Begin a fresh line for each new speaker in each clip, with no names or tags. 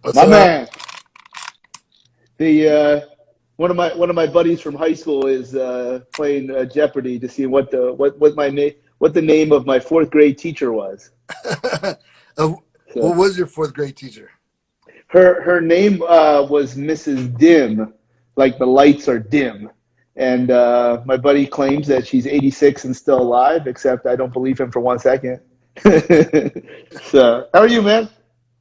What's
My
up?
man, the one of my buddies from high school is playing Jeopardy to see what the name of my fourth grade teacher was.
Uh, what
So
was your fourth grade teacher?
her name was Mrs. Dim, like the lights are dim. And my buddy claims that she's 86 and still alive, except I don't believe him for 1 second. So, how are you, man?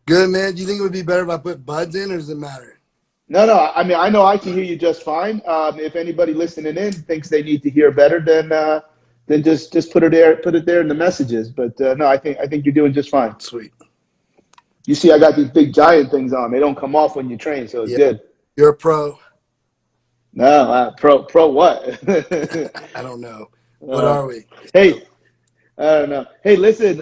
Good, man. Do you think it would be better if I put buds in, or does it matter?
No, no. I mean, I know I can hear you just fine. If anybody listening in thinks they need to hear better, then just put it there in the messages. But no, I think you're doing just fine.
Sweet.
You see, I got these big giant things on. They don't come off when you train, so it's
Yeah,
good.
you're a pro.
No, pro what?
I don't know. What
uh,
are we?
hey, I don't know. Hey, listen,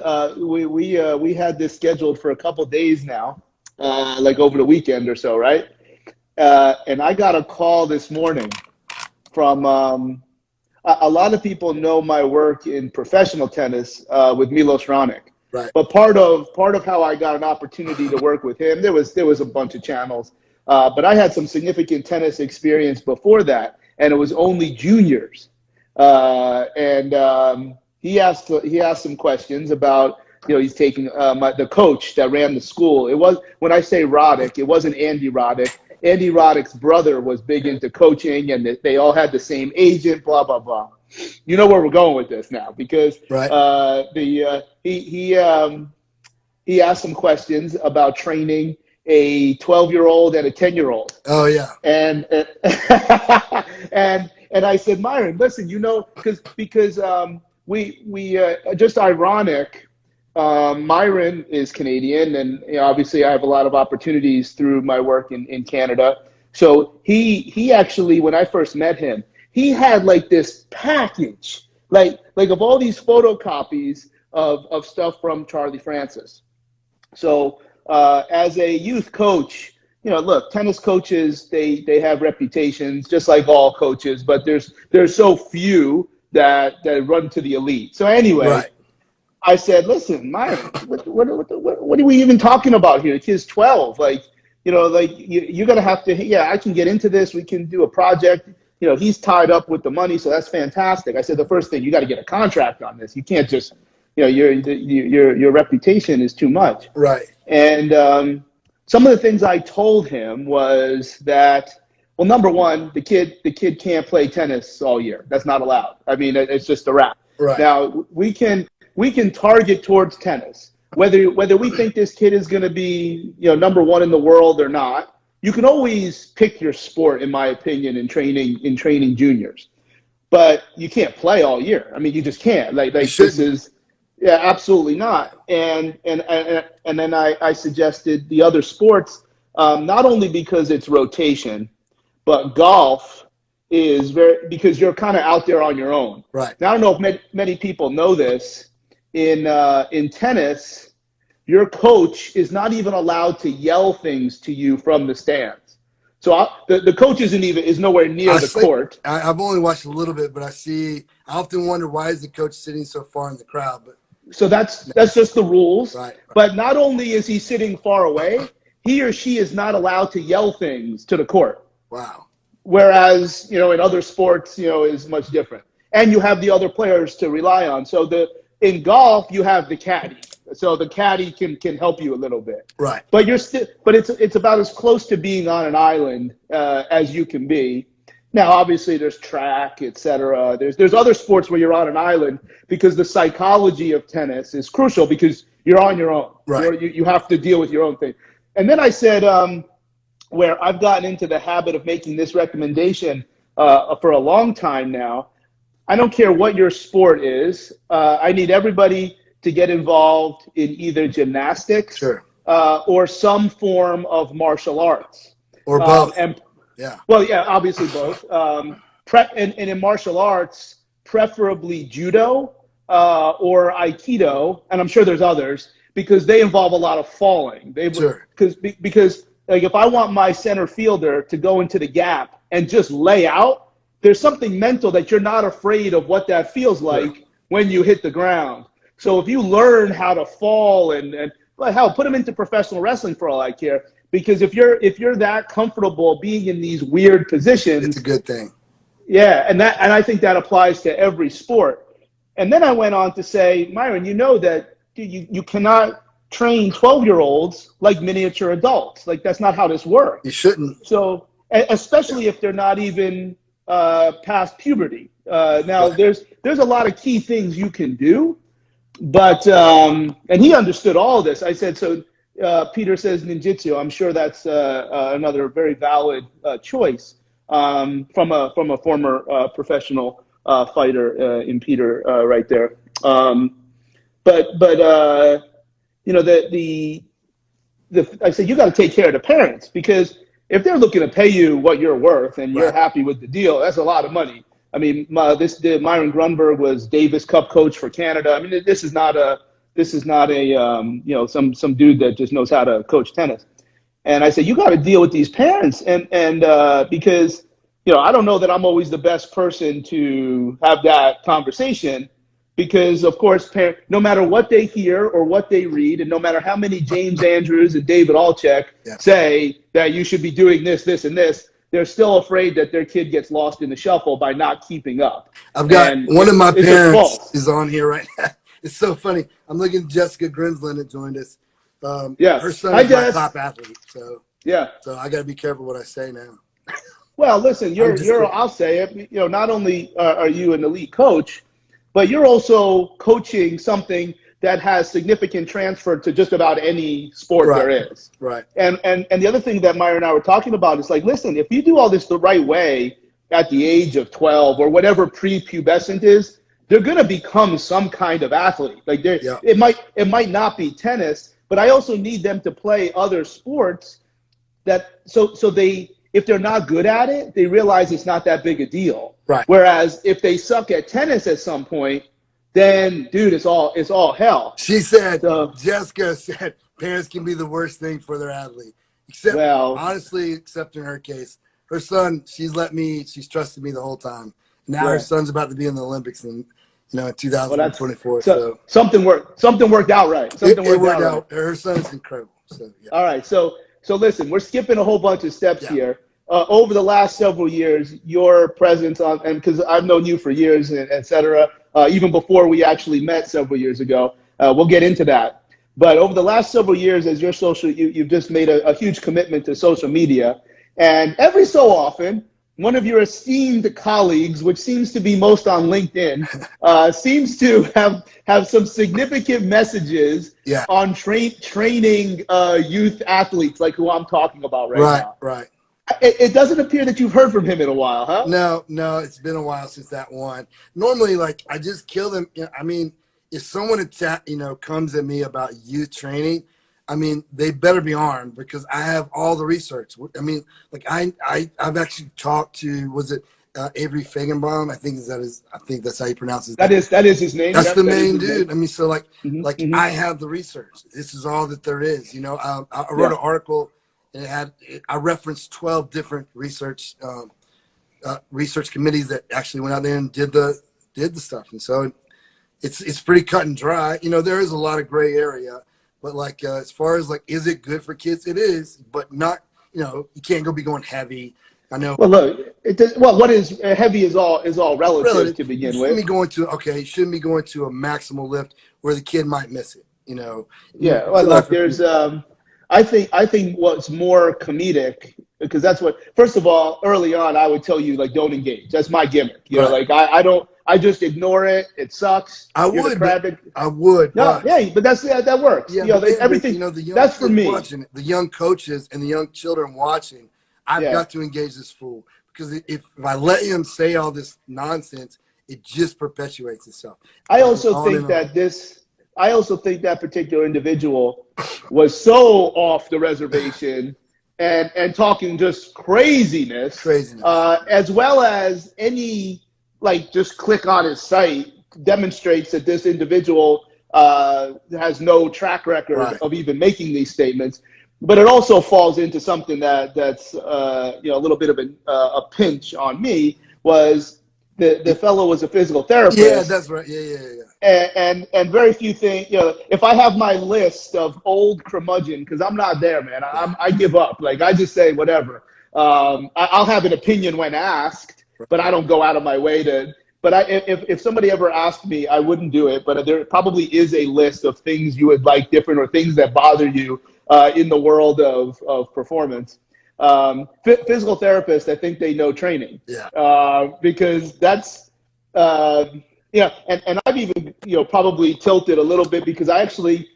we had this scheduled for a couple days now, like over the weekend or so, right? And I got a call this morning from a lot of people know my work in professional tennis with Milos Raonic.
Right.
But part of how I got an opportunity to work with him, there was a bunch of channels, but I had some significant tennis experience before that, and it was only juniors. And he asked some questions about, he's taking the coach that ran the school. It was, when I say Roddick, it wasn't Andy Roddick. Andy Roddick's brother was big into coaching, and they all had the same agent. Blah blah blah. You know where we're going with this now, because
Right.
he asked some questions about training a 12-year-old and a 10-year-old.
Oh yeah.
And and I said, Myron, listen, because we just ironic. Myron is Canadian, and obviously I have a lot of opportunities through my work in Canada. So he actually, when I first met him, he had like this package, like of all these photocopies of stuff from Charlie Francis. So as a youth coach, look, tennis coaches, they have reputations just like all coaches, but there's so few that run to the elite. So anyway,
Right.
I said, listen, Myron, what are we even talking about here? The kid's 12. Like, you're going to have to, yeah, I can get into this. We can do a project. He's tied up with the money, so that's fantastic. I said, the first thing, you got to get a contract on this. You can't just, your reputation is too much.
Right.
And some of the things I told him was that, well, number one, the kid can't play tennis all year. That's not allowed. I mean, it's just a wrap.
Right.
Now, we can target towards tennis. Whether we think this kid is going to be, number one in the world or not, you can always pick your sport, in my opinion, in training juniors. But you can't play all year. I mean, you just can't. Like this is, yeah, absolutely not. And then I suggested the other sports, not only because it's rotation, but golf is because you're kind of out there on your own.
Right.
Now, I don't know if many people know this. In tennis, your coach is not even allowed to yell things to you from the stands. So the coach is nowhere near the court.
I've only watched a little bit, but I often wonder, why is the coach sitting so far in the crowd? But
So that's just the rules.
Right.
But not only is he sitting far away, he or she is not allowed to yell things to the court.
Wow.
Whereas, in other sports, is much different. And you have the other players to rely on. So in golf, you have the caddy. So the caddy can help you a little bit.
Right.
But it's about as close to being on an island as you can be. Now, obviously, there's track, etc. There's other sports where you're on an island, because the psychology of tennis is crucial, because you're on your own.
Right.
You have to deal with your own thing. And then I said, where I've gotten into the habit of making this recommendation for a long time now, I don't care what your sport is. I need everybody to get involved in either gymnastics,
Sure.
Or some form of martial arts.
Or both.
Well, yeah, obviously both. And in martial arts, preferably judo or aikido, and I'm sure there's others, because they involve a lot of falling.
Sure.
Because like, if I want my center fielder to go into the gap and just lay out, there's something mental that you're not afraid of what that feels like when you hit the ground. So if you learn how to fall and well, hell, put them into professional wrestling for all I care. because if you're that comfortable being in these weird positions,
it's a good thing.
Yeah, and I think that applies to every sport. And then I went on to say, Myron, you know that you cannot train 12-year-olds like miniature adults. Like, that's not how this works.
You shouldn't.
So, especially if they're not even past puberty. Now, there's a lot of key things you can do, but and he understood all of this. I said, so Peter says ninjutsu. I'm sure that's another very valid choice from a former professional fighter in Peter right there. But you know, I said, you got to take care of the parents, because if they're looking to pay you what you're worth and you're happy with the deal, that's a lot of money. I mean, Myron Grunberg was Davis Cup coach for Canada. I mean, this is not a you know, some dude that just knows how to coach tennis. And I said, you got to deal with these parents, and because, you know, I don't know that I'm always the best person to have that conversation, because of course, no matter what they hear or what they read, and no matter how many James Andrews and David Alchek say that you should be doing this, this, and this, they're still afraid that their kid gets lost in the shuffle by not keeping up.
I've got one of my parents is on here right now. It's so funny. I'm looking at Jessica Grimsland that joined us. Her son is my top athlete. So so I got to be careful what I say now.
Well, listen, I'll say it. You know, not only are you an elite coach, but you're also coaching something that has significant transfer to just about any sport there is.
Right.
And the other thing that Myron and I were talking about is, like, listen, if you do all this the right way at the age of 12 or whatever prepubescent is, they're going to become some kind of athlete. Like, it might not be tennis, but I also need them to play other sports that so they, if they're not good at it, they realize it's not that big a deal.
Right.
Whereas if they suck at tennis at some point, then, dude, it's all hell.
She said, Jessica said, parents can be the worst thing for their athlete. Honestly, except in her case. Her son, she's trusted me the whole time. Now her son's about to be in the Olympics in 2024.
So something worked out right.
It worked out. Her son is incredible. So yeah.
All right. So listen, we're skipping a whole bunch of steps here. Over the last several years, your presence and because I've known you for years, et cetera, even before we actually met several years ago. We'll get into that. But over the last several years, as you've just made a huge commitment to social media. And every so often, one of your esteemed colleagues, which seems to be most on LinkedIn, seems to have some significant messages on training youth athletes, like who I'm talking about right now.
Right.
It doesn't appear that you've heard from him in a while, huh?
No, it's been a while since that one. Normally, like, I just kill them. I mean, if someone comes at me about youth training, I mean, they better be armed, because I have all the research. I mean, like, I've actually talked to, was it Avery Feigenbaum? I think that's how you pronounce his name.
That is his name.
That's the main dude. I mean, so like I have the research. This is all that there is. You know, I wrote an article. And I referenced 12 different research committees that actually went out there and did the stuff. And so it's pretty cut and dry. You know, there is a lot of gray area, but like as far as like, is it good for kids? It is, but not. You know, you can't be going heavy. I know.
Well, look, what is heavy is all relative to begin with.
Shouldn't be going to a maximal lift where the kid might miss it. You know.
Yeah. Well, look, there's. I think what's more comedic, because that's what, first of all, early on, I would tell you, like, don't engage. That's my gimmick. You know, like, I just ignore it. It sucks.
I would. No,
but that works.
Yeah,
everything.
The young
that's for me.
Watching, the young coaches and the young children watching, I've got to engage this fool, because if I let him say all this nonsense, it just perpetuates itself.
I also think that particular individual was so off the reservation and talking just craziness. As well as any, like, just click on his site demonstrates that this individual has no track record of even making these statements. But it also falls into something that's a little bit of a pinch on me, was the fellow was a physical
Yeah,
therapist.
that's right. Yeah.
And very few things, if I have my list of old curmudgeon, because I'm not there, man. I give up. Like, I just say whatever. I'll have an opinion when asked, but I don't go out of my way to. But if somebody ever asked me, I wouldn't do it. But there probably is a list of things you would like different, or things that bother you in the world of performance. Physical therapists, I think they know training.
Yeah.
Because that's yeah, and I've even probably tilted a little bit, because I actually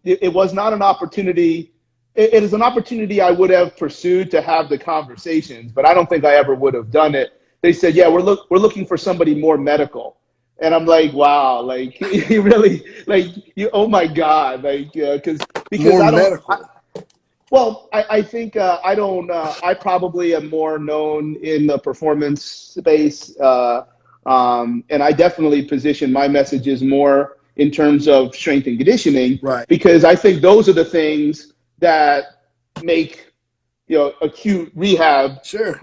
it was not an opportunity. It is an opportunity I would have pursued to have the conversations, but I don't think I ever would have done it. They said, yeah, we're looking for somebody more medical. And I'm like, wow, like, you really, like, oh my God, like, because
More
I don't.
medical.
Well, I think I don't. I probably am more known in the performance space, and I definitely position my messages more in terms of strength and conditioning,
Right.
because I think those are the things that make acute rehab
Sure.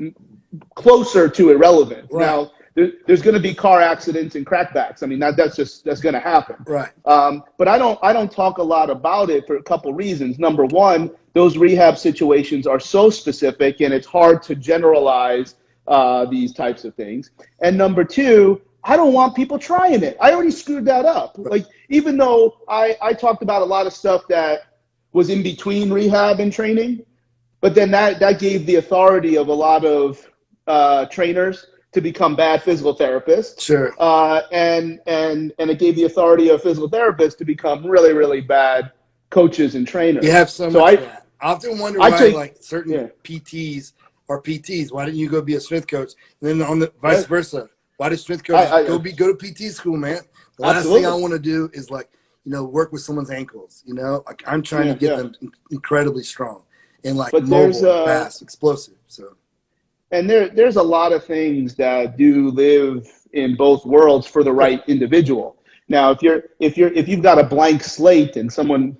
closer to irrelevant.
Right.
Now, there's going to be car accidents and crackbacks. I mean, that's going to happen.
Right.
But I don't talk a lot about it for a couple reasons. Number one, those rehab situations are so specific, and it's hard to generalize these types of things. And number two, I don't want people trying it. I already screwed that up. Like, even though I talked about a lot of stuff that was in between rehab and training, but then that gave the authority of a lot of trainers to become bad physical therapists.
Sure.
And it gave the authority of physical therapists to become really, really bad coaches and trainers.
You have so much of that. I often wonder why like certain PTs are PTs. Why didn't you go be a strength coach? And then on the vice versa, why did strength coaches go to PT school, man? The last thing I want to do is like, work with someone's ankles. Like I'm trying to get them incredibly strong and like mobile, fast, explosive. So.
And there's a lot of things that do live in both worlds for the right individual. Now, if you've got a blank slate and someone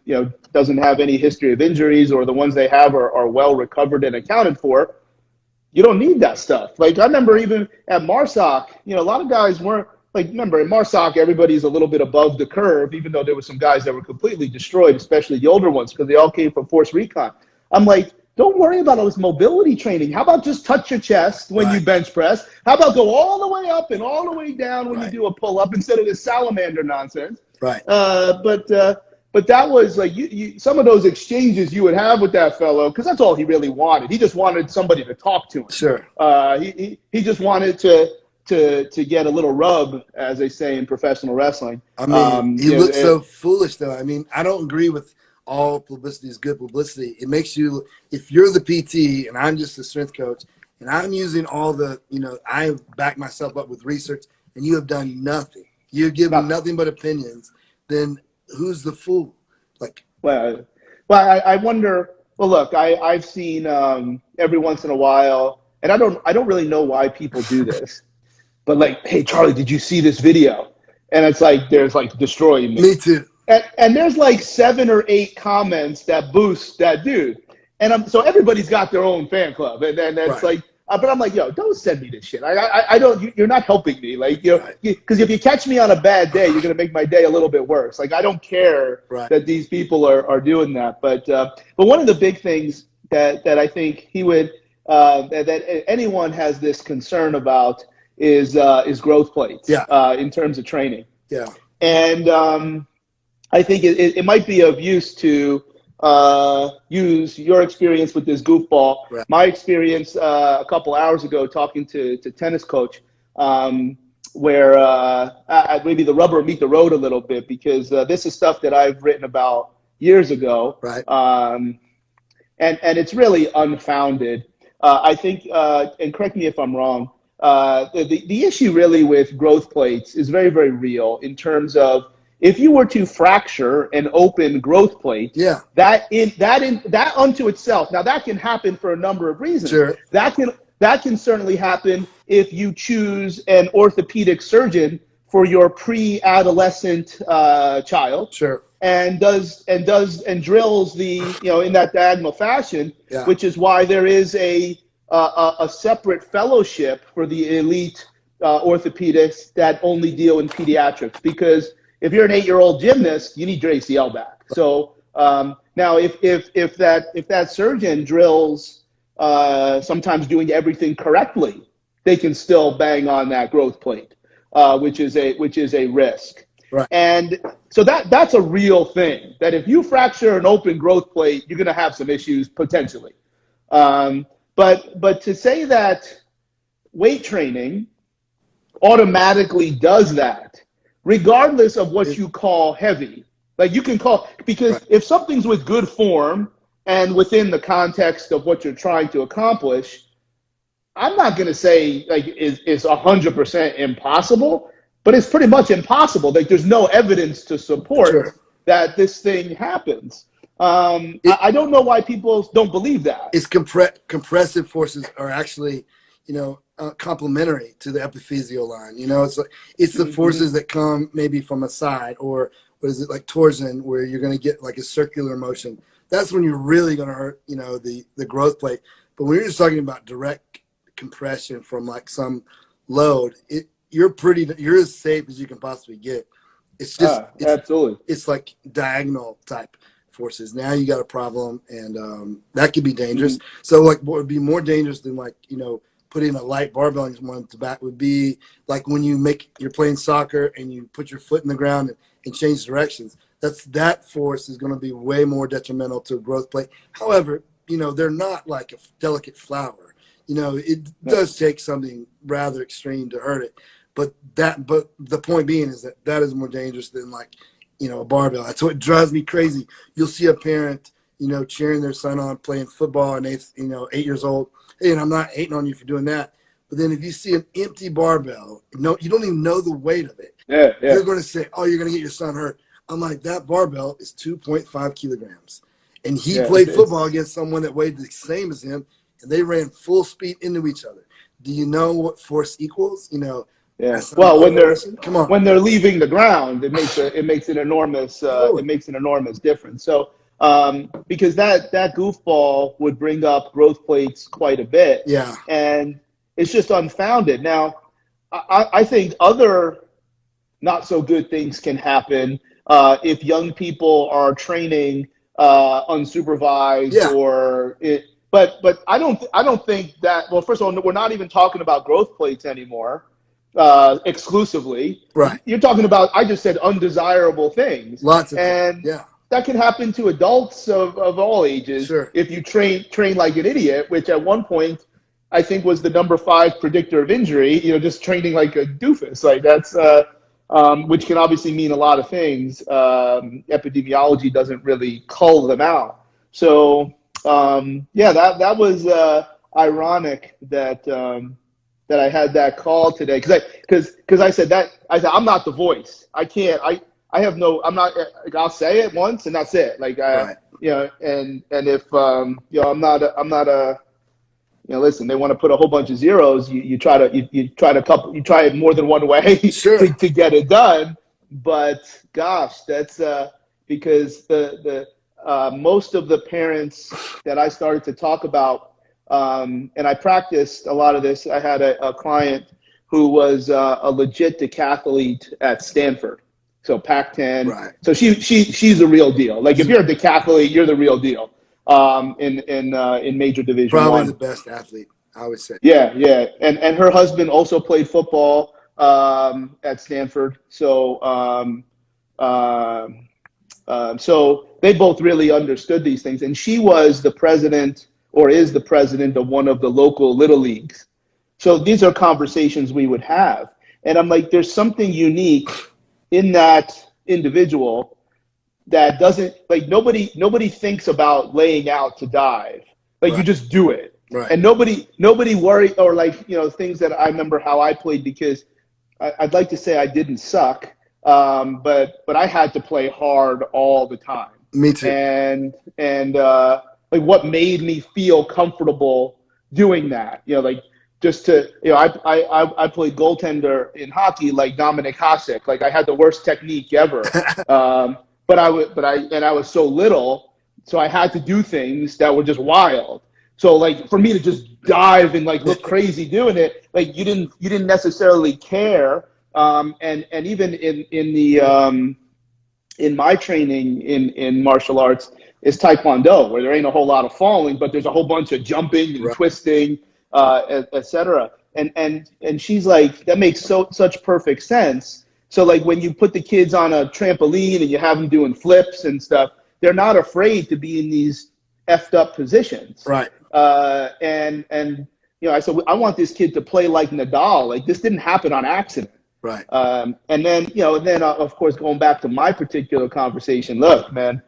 doesn't have any history of injuries, or the ones they have are well recovered and accounted for, you don't need that stuff. Like, I remember even at MARSOC, a lot of guys weren't like. Remember, in MARSOC, everybody's a little bit above the curve, even though there were some guys that were completely destroyed, especially the older ones, because they all came from force recon. I'm like, don't worry about all this mobility training. How about just touch your chest when you bench press? How about go all the way up and all the way down when you do a pull up, instead of this salamander nonsense?
Right.
But that was like some of those exchanges you would have with that fellow, because that's all he really wanted. He just wanted somebody to talk to him.
Sure.
He just wanted to get a little rub, as they say in professional wrestling.
I mean, he looks so foolish, though. I mean, I don't agree with all publicity is good publicity. It makes you, if you're the PT and I'm just a strength coach and I'm using all the, I back myself up with research and you have done nothing. You've given nothing but opinions. Then who's the fool? Like,
well, I wonder. Well, look, I've seen every once in a while, and I don't really know why people do this, but like, hey, Charlie, did you see this video? And it's like, there's like destroying me.
Me too.
And there's like 7 or 8 comments that boost that dude. And so everybody's got their own fan club. And then it's like, but I'm like, yo, don't send me this shit. I don't, you're not helping me. Like, because if you catch me on a bad day, you're going to make my day a little bit worse. Like, I don't care that these people are doing that. But one of the big things that I think he would, that anyone has this concern about is growth plates in terms of training.
Yeah.
And, I think it might be of use to use your experience with this goofball.
Right.
My experience a couple hours ago talking to tennis coach, where maybe the rubber meet the road a little bit, because this is stuff that I've written about years ago.
Right.
And it's really unfounded. I think, and correct me if I'm wrong, the issue really with growth plates is very, very real in terms of, if you were to fracture an open growth plate, that unto itself, now that can happen for a number of reasons.
Sure.
That can certainly happen if you choose an orthopedic surgeon for your pre-adolescent child.
Sure.
And drills the in that diagonal fashion, which is why there is a separate fellowship for the elite orthopedists that only deal in pediatrics, because if you're an 8-year-old gymnast, you need your ACL back. So now if that surgeon drills, sometimes doing everything correctly, they can still bang on that growth plate, which is a risk.
Right.
And so that's a real thing, that if you fracture an open growth plate, you're going to have some issues potentially. But to say that weight training automatically does that, regardless of what you call heavy, like you can call, because
right.
if something's with good form and within the context of what you're trying to accomplish, I'm not going to say like it's 100% impossible, but it's pretty much impossible. Like there's no evidence to support that this thing happens. I don't know why people don't believe that.
It's compressive forces are actually, complementary to the epiphyseal line. It's the forces that come maybe from a side, or what is it, like torsion, where you're going to get like a circular motion. That's when you're really going to hurt, the growth plate. But when you're just talking about direct compression from like some load, you're as safe as you can possibly get. It's just
absolutely.
It's like diagonal type forces. Now you got a problem, and that could be dangerous. So like what would be more dangerous than like putting a light barbell on someone's back would be like when you're playing soccer and you put your foot in the ground and change directions. That force is going to be way more detrimental to a growth plate. However, they're not like a delicate flower. It does take something rather extreme to hurt it. But the point being is that is more dangerous than like, a barbell. That's what drives me crazy. You'll see a parent, cheering their son on playing football and 8 years old. Hey, and I'm not hating on you for doing that. But then if you see an empty barbell, you don't even know the weight of it.
Yeah.
You're going to say, oh, you're going to get your son hurt. I'm like, that barbell is 2.5 kilograms. And he played football against someone that weighed the same as him, and they ran full speed into each other. Do you know what force equals?
Yeah. Well, when they're leaving the ground, it makes an enormous difference. So because that goofball would bring up growth plates quite a bit.
Yeah.
And it's just unfounded. Now, I think other not so good things can happen if young people are training unsupervised or it. But I don't think that. Well, first of all, we're not even talking about growth plates anymore. Exclusively,
right?
You're talking about, I just said, undesirable things.
Lots of
that can happen to adults of all ages.
Sure.
If you train like an idiot, which at one point I think was the number 5 predictor of injury. Just training like a doofus, like that's which can obviously mean a lot of things. Epidemiology doesn't really cull them out. So that was ironic that I had that call today, because I said I'm not the voice. I can't. I'm not. I'll say it once and that's it. Like
right.
And if I'm not a listen, they want to put a whole bunch of zeros. You try it more than one way
sure.
to get it done. But gosh, that's because the most of the parents that I started to talk about. And I practiced a lot of this. I had a client who was a legit decathlete at Stanford, so Pac-10.
Right.
So she's the real deal. Like if you're a decathlete, you're the real deal. In major division.
Probably
1.
the best athlete, I would say.
Yeah. And her husband also played football at Stanford. So so they both really understood these things. And she was the president, or is the president, of one of the local little leagues. So these are conversations we would have. And I'm like, there's something unique in that individual that doesn't, like, nobody thinks about laying out to dive. Like
right.
You just do it.
Right.
And nobody worry, or like, things that I remember how I played, because I'd like to say I didn't suck. But I had to play hard all the time.
Me too.
And like what made me feel comfortable doing that, like just to, I played goaltender in hockey like Dominic Hasek. Like I had the worst technique ever. But I was so little, so I had to do things that were just wild. So like for me to just dive and like look crazy doing it, like you didn't necessarily care. And even in my training in martial arts is Taekwondo, where there ain't a whole lot of falling, but there's a whole bunch of jumping and
Right.
twisting, et cetera. And she's like, that makes such perfect sense. So like when you put the kids on a trampoline and you have them doing flips and stuff, they're not afraid to be in these effed up positions.
Right.
And you know, I said, I want this kid to play like Nadal. Like this didn't happen on accident.
Right.
And then, you know, of course, going back to my particular conversation, look, man,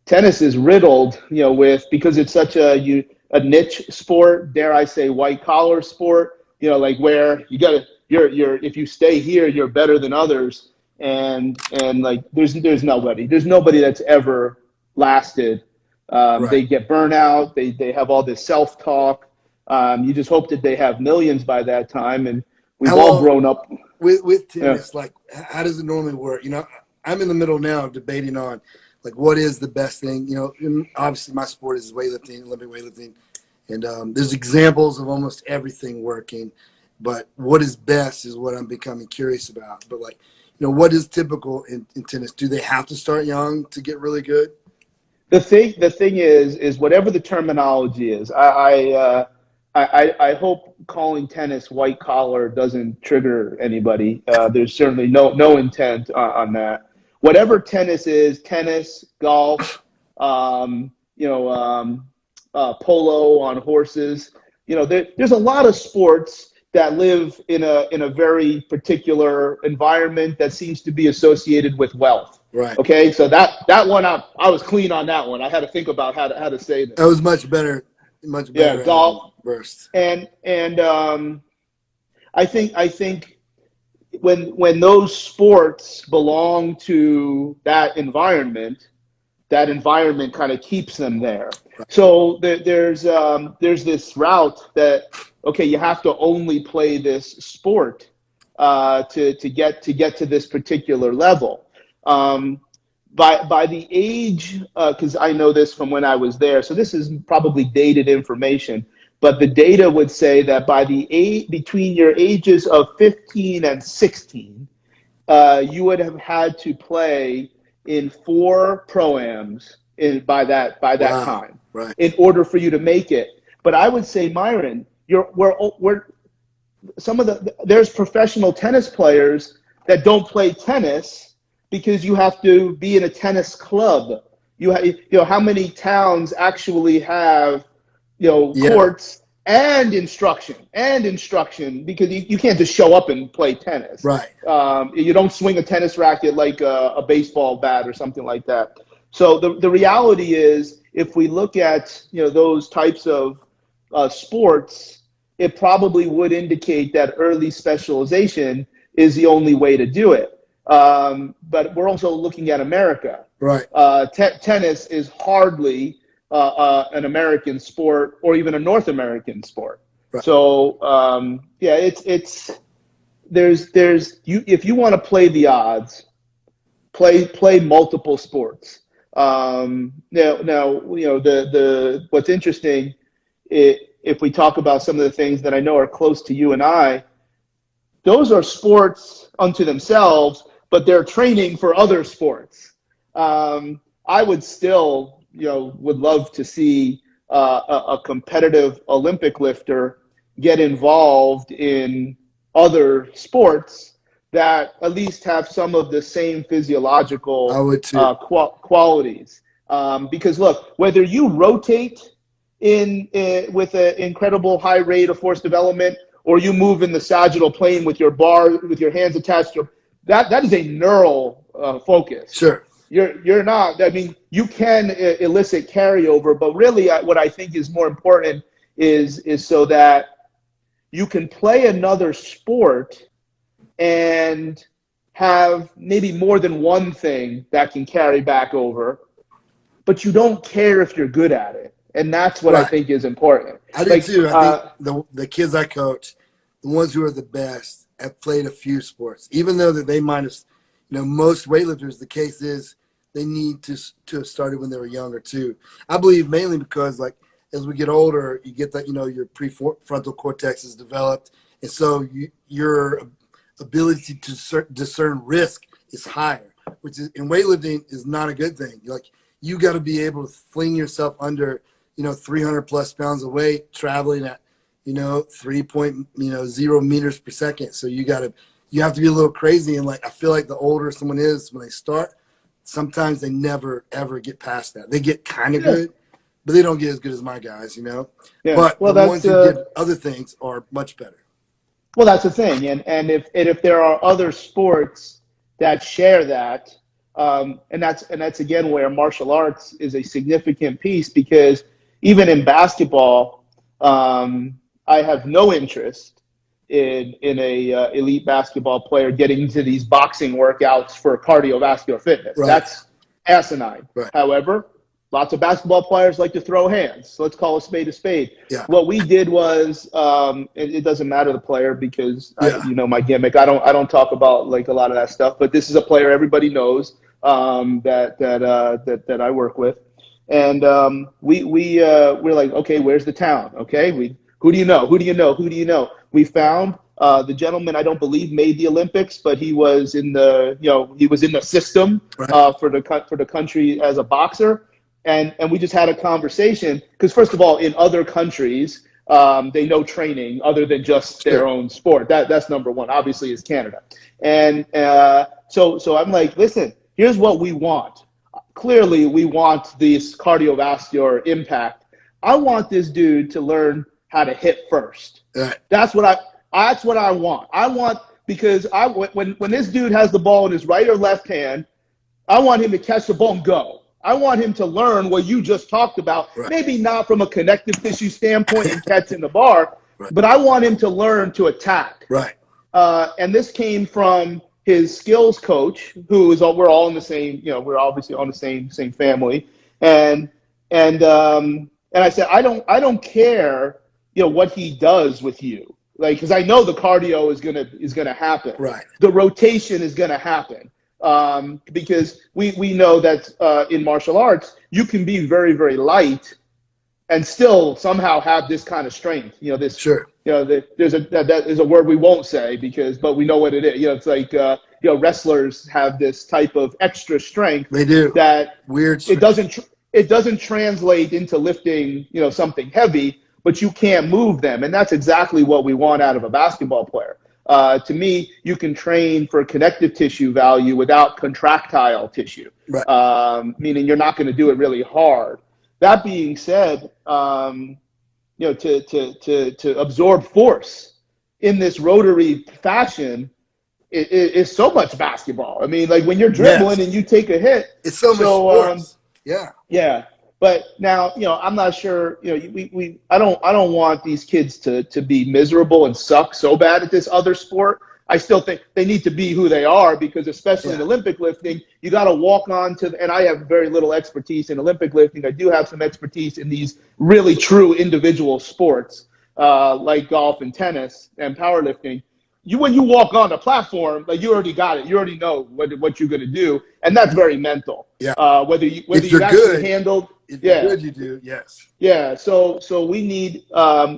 tennis is riddled, you know, because it's such a niche sport, dare I say, white collar sport, you know, like where if you stay here, you're better than others. And like, there's nobody that's ever lasted.
Right.
They get burnout. They have all this self-talk. You just hope that they have millions by that time. And we've all grown up
with tennis. Yeah. Like, how does it normally work? You know, I'm in the middle now of debating on like what is the best thing. You know, obviously my sport is weightlifting, Olympic weightlifting, and there's examples of almost everything working. But what is best is what I'm becoming curious about. But like, you know, what is typical in tennis? Do they have to start young to get really good?
The thing is whatever the terminology is. I hope calling tennis white collar doesn't trigger anybody. There's certainly no intent on that. Whatever tennis is, tennis, golf, polo on horses. You know, there's a lot of sports that live in a very particular environment that seems to be associated with wealth.
Right.
Okay, so that one I was clean on that one. I had to think about how to say this.
That was much better. Much better.
Yeah, golf
burst.
And I think when those sports belong to that environment kind of keeps them there. Right. So there's this route that, okay, you have to only play this sport to get to this particular level. By the age, because I know this from when I was there, so this is probably dated information, but the data would say that between your ages of 15 and 16, you would have had to play in 4 pro-ams by that wow. time,
right.
in order for you to make it. But I would say, Myron, there's professional tennis players that don't play tennis because you have to be in a tennis club. You know how many towns actually have, courts and instruction because you can't just show up and play tennis.
Right.
You don't swing a tennis racket like a baseball bat or something like that. So the reality is, if we look at those types of sports, it probably would indicate that early specialization is the only way to do it. But we're also looking at America.
Right.
Tennis is hardly an American sport or even a North American sport. Right. So if you want to play the odds, play multiple sports. Now what's interesting, if we talk about some of the things that I know are close to you and I, those are sports unto themselves, but they're training for other sports. I would still, would love to see a competitive Olympic lifter get involved in other sports that at least have some of the same physiological qualities. Because look, whether you rotate with an incredible high rate of force development, or you move in the sagittal plane with your bar, with your hands attached to that is a neural focus.
Sure.
You're not, I mean, you can elicit carryover, but really what I think is more important is so that you can play another sport and have maybe more than one thing that can carry back over, but you don't care if you're good at it. And that's what I think is important.
I do too. I think the kids I coach, the ones who are the best, have played a few sports. Even though that they might have, most weightlifters, the case is they need to have started when they were younger too. I believe mainly because, like, as we get older, you get that, your prefrontal cortex is developed. And so your ability to discern risk is higher, which is in weightlifting is not a good thing. Like, you got to be able to fling yourself under, 300 plus pounds of weight, traveling at, 3.0 meters per second. So you have to be a little crazy. And like, I feel like the older someone is when they start, sometimes they never, ever get past that. They get kind of good, but they don't get as good as my guys,
Yeah.
But the ones who did other things are much better.
Well, that's the thing. And if there are other sports that share that, and that's again where martial arts is a significant piece, because even in basketball, I have no interest in a elite basketball player getting into these boxing workouts for cardiovascular fitness.
Right.
That's asinine.
Right.
However, lots of basketball players like to throw hands. So let's call a spade a spade.
Yeah.
What we did was, it doesn't matter the player, because my gimmick. I don't talk about like a lot of that stuff. But this is a player everybody knows that I work with, and we're like, okay, where's the town? Okay, who do you know? Who do you know? Who do you know? We found the gentleman, I don't believe made the Olympics, but he was in the system for the country as a boxer. And we just had a conversation, because first of all, in other countries, they know training other than just their own sport. That's number one, obviously, is Canada. And so I'm like, listen, here's what we want. Clearly, we want this cardiovascular impact. I want this dude to learn how to hit first.
Right.
That's what I want. I want, because when this dude has the ball in his right or left hand, I want him to catch the ball and go. I want him to learn what you just talked about, maybe not from a connective tissue standpoint and catching the bar, but I want him to learn to attack.
Right.
And this came from his skills coach, we're all in the same, we're obviously on the same family. And I said, I don't care, what he does with you. Like, because I know the cardio is gonna happen.
Right.
The rotation is gonna happen. Because we know that in martial arts, you can be very, very light and still somehow have this kind of strength.
Sure.
That is a word we won't say, but we know what it is. It's like, wrestlers have this type of extra strength.
They do.
That
weird
strength. It doesn't translate into lifting, something heavy, but you can't move them. And that's exactly what we want out of a basketball player. To me, you can train for connective tissue value without contractile tissue, meaning you're not going to do it really hard. That being said, to absorb force in this rotary fashion is so much basketball. I mean, like when you're dribbling and you take a hit,
it's so much force.
Yeah. But now, I'm not sure, I don't want these kids to be miserable and suck so bad at this other sport. I still think they need to be who they are, because especially in Olympic lifting, you got to walk on to, and I have very little expertise in Olympic lifting. I do have some expertise in these really true individual sports, like golf and tennis and powerlifting. When you walk on the platform, like, you already got it. You already know what you're going to do. And that's very mental.
Yeah.
Whether you've actually handled.
If you're good, you do. Yes.
Yeah. So we need,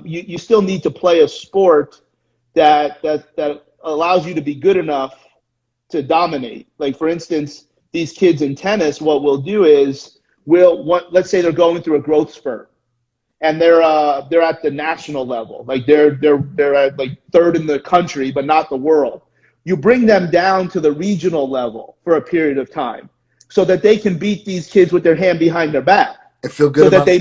you still need to play a sport that allows you to be good enough to dominate. Like, for instance, these kids in tennis, what we'll do is let's say they're going through a growth spurt, and they're at the national level. Like they're at like third in the country, but not the world. You bring them down to the regional level for a period of time, so that they can beat these kids with their hand behind their back.
And feel good,
so that they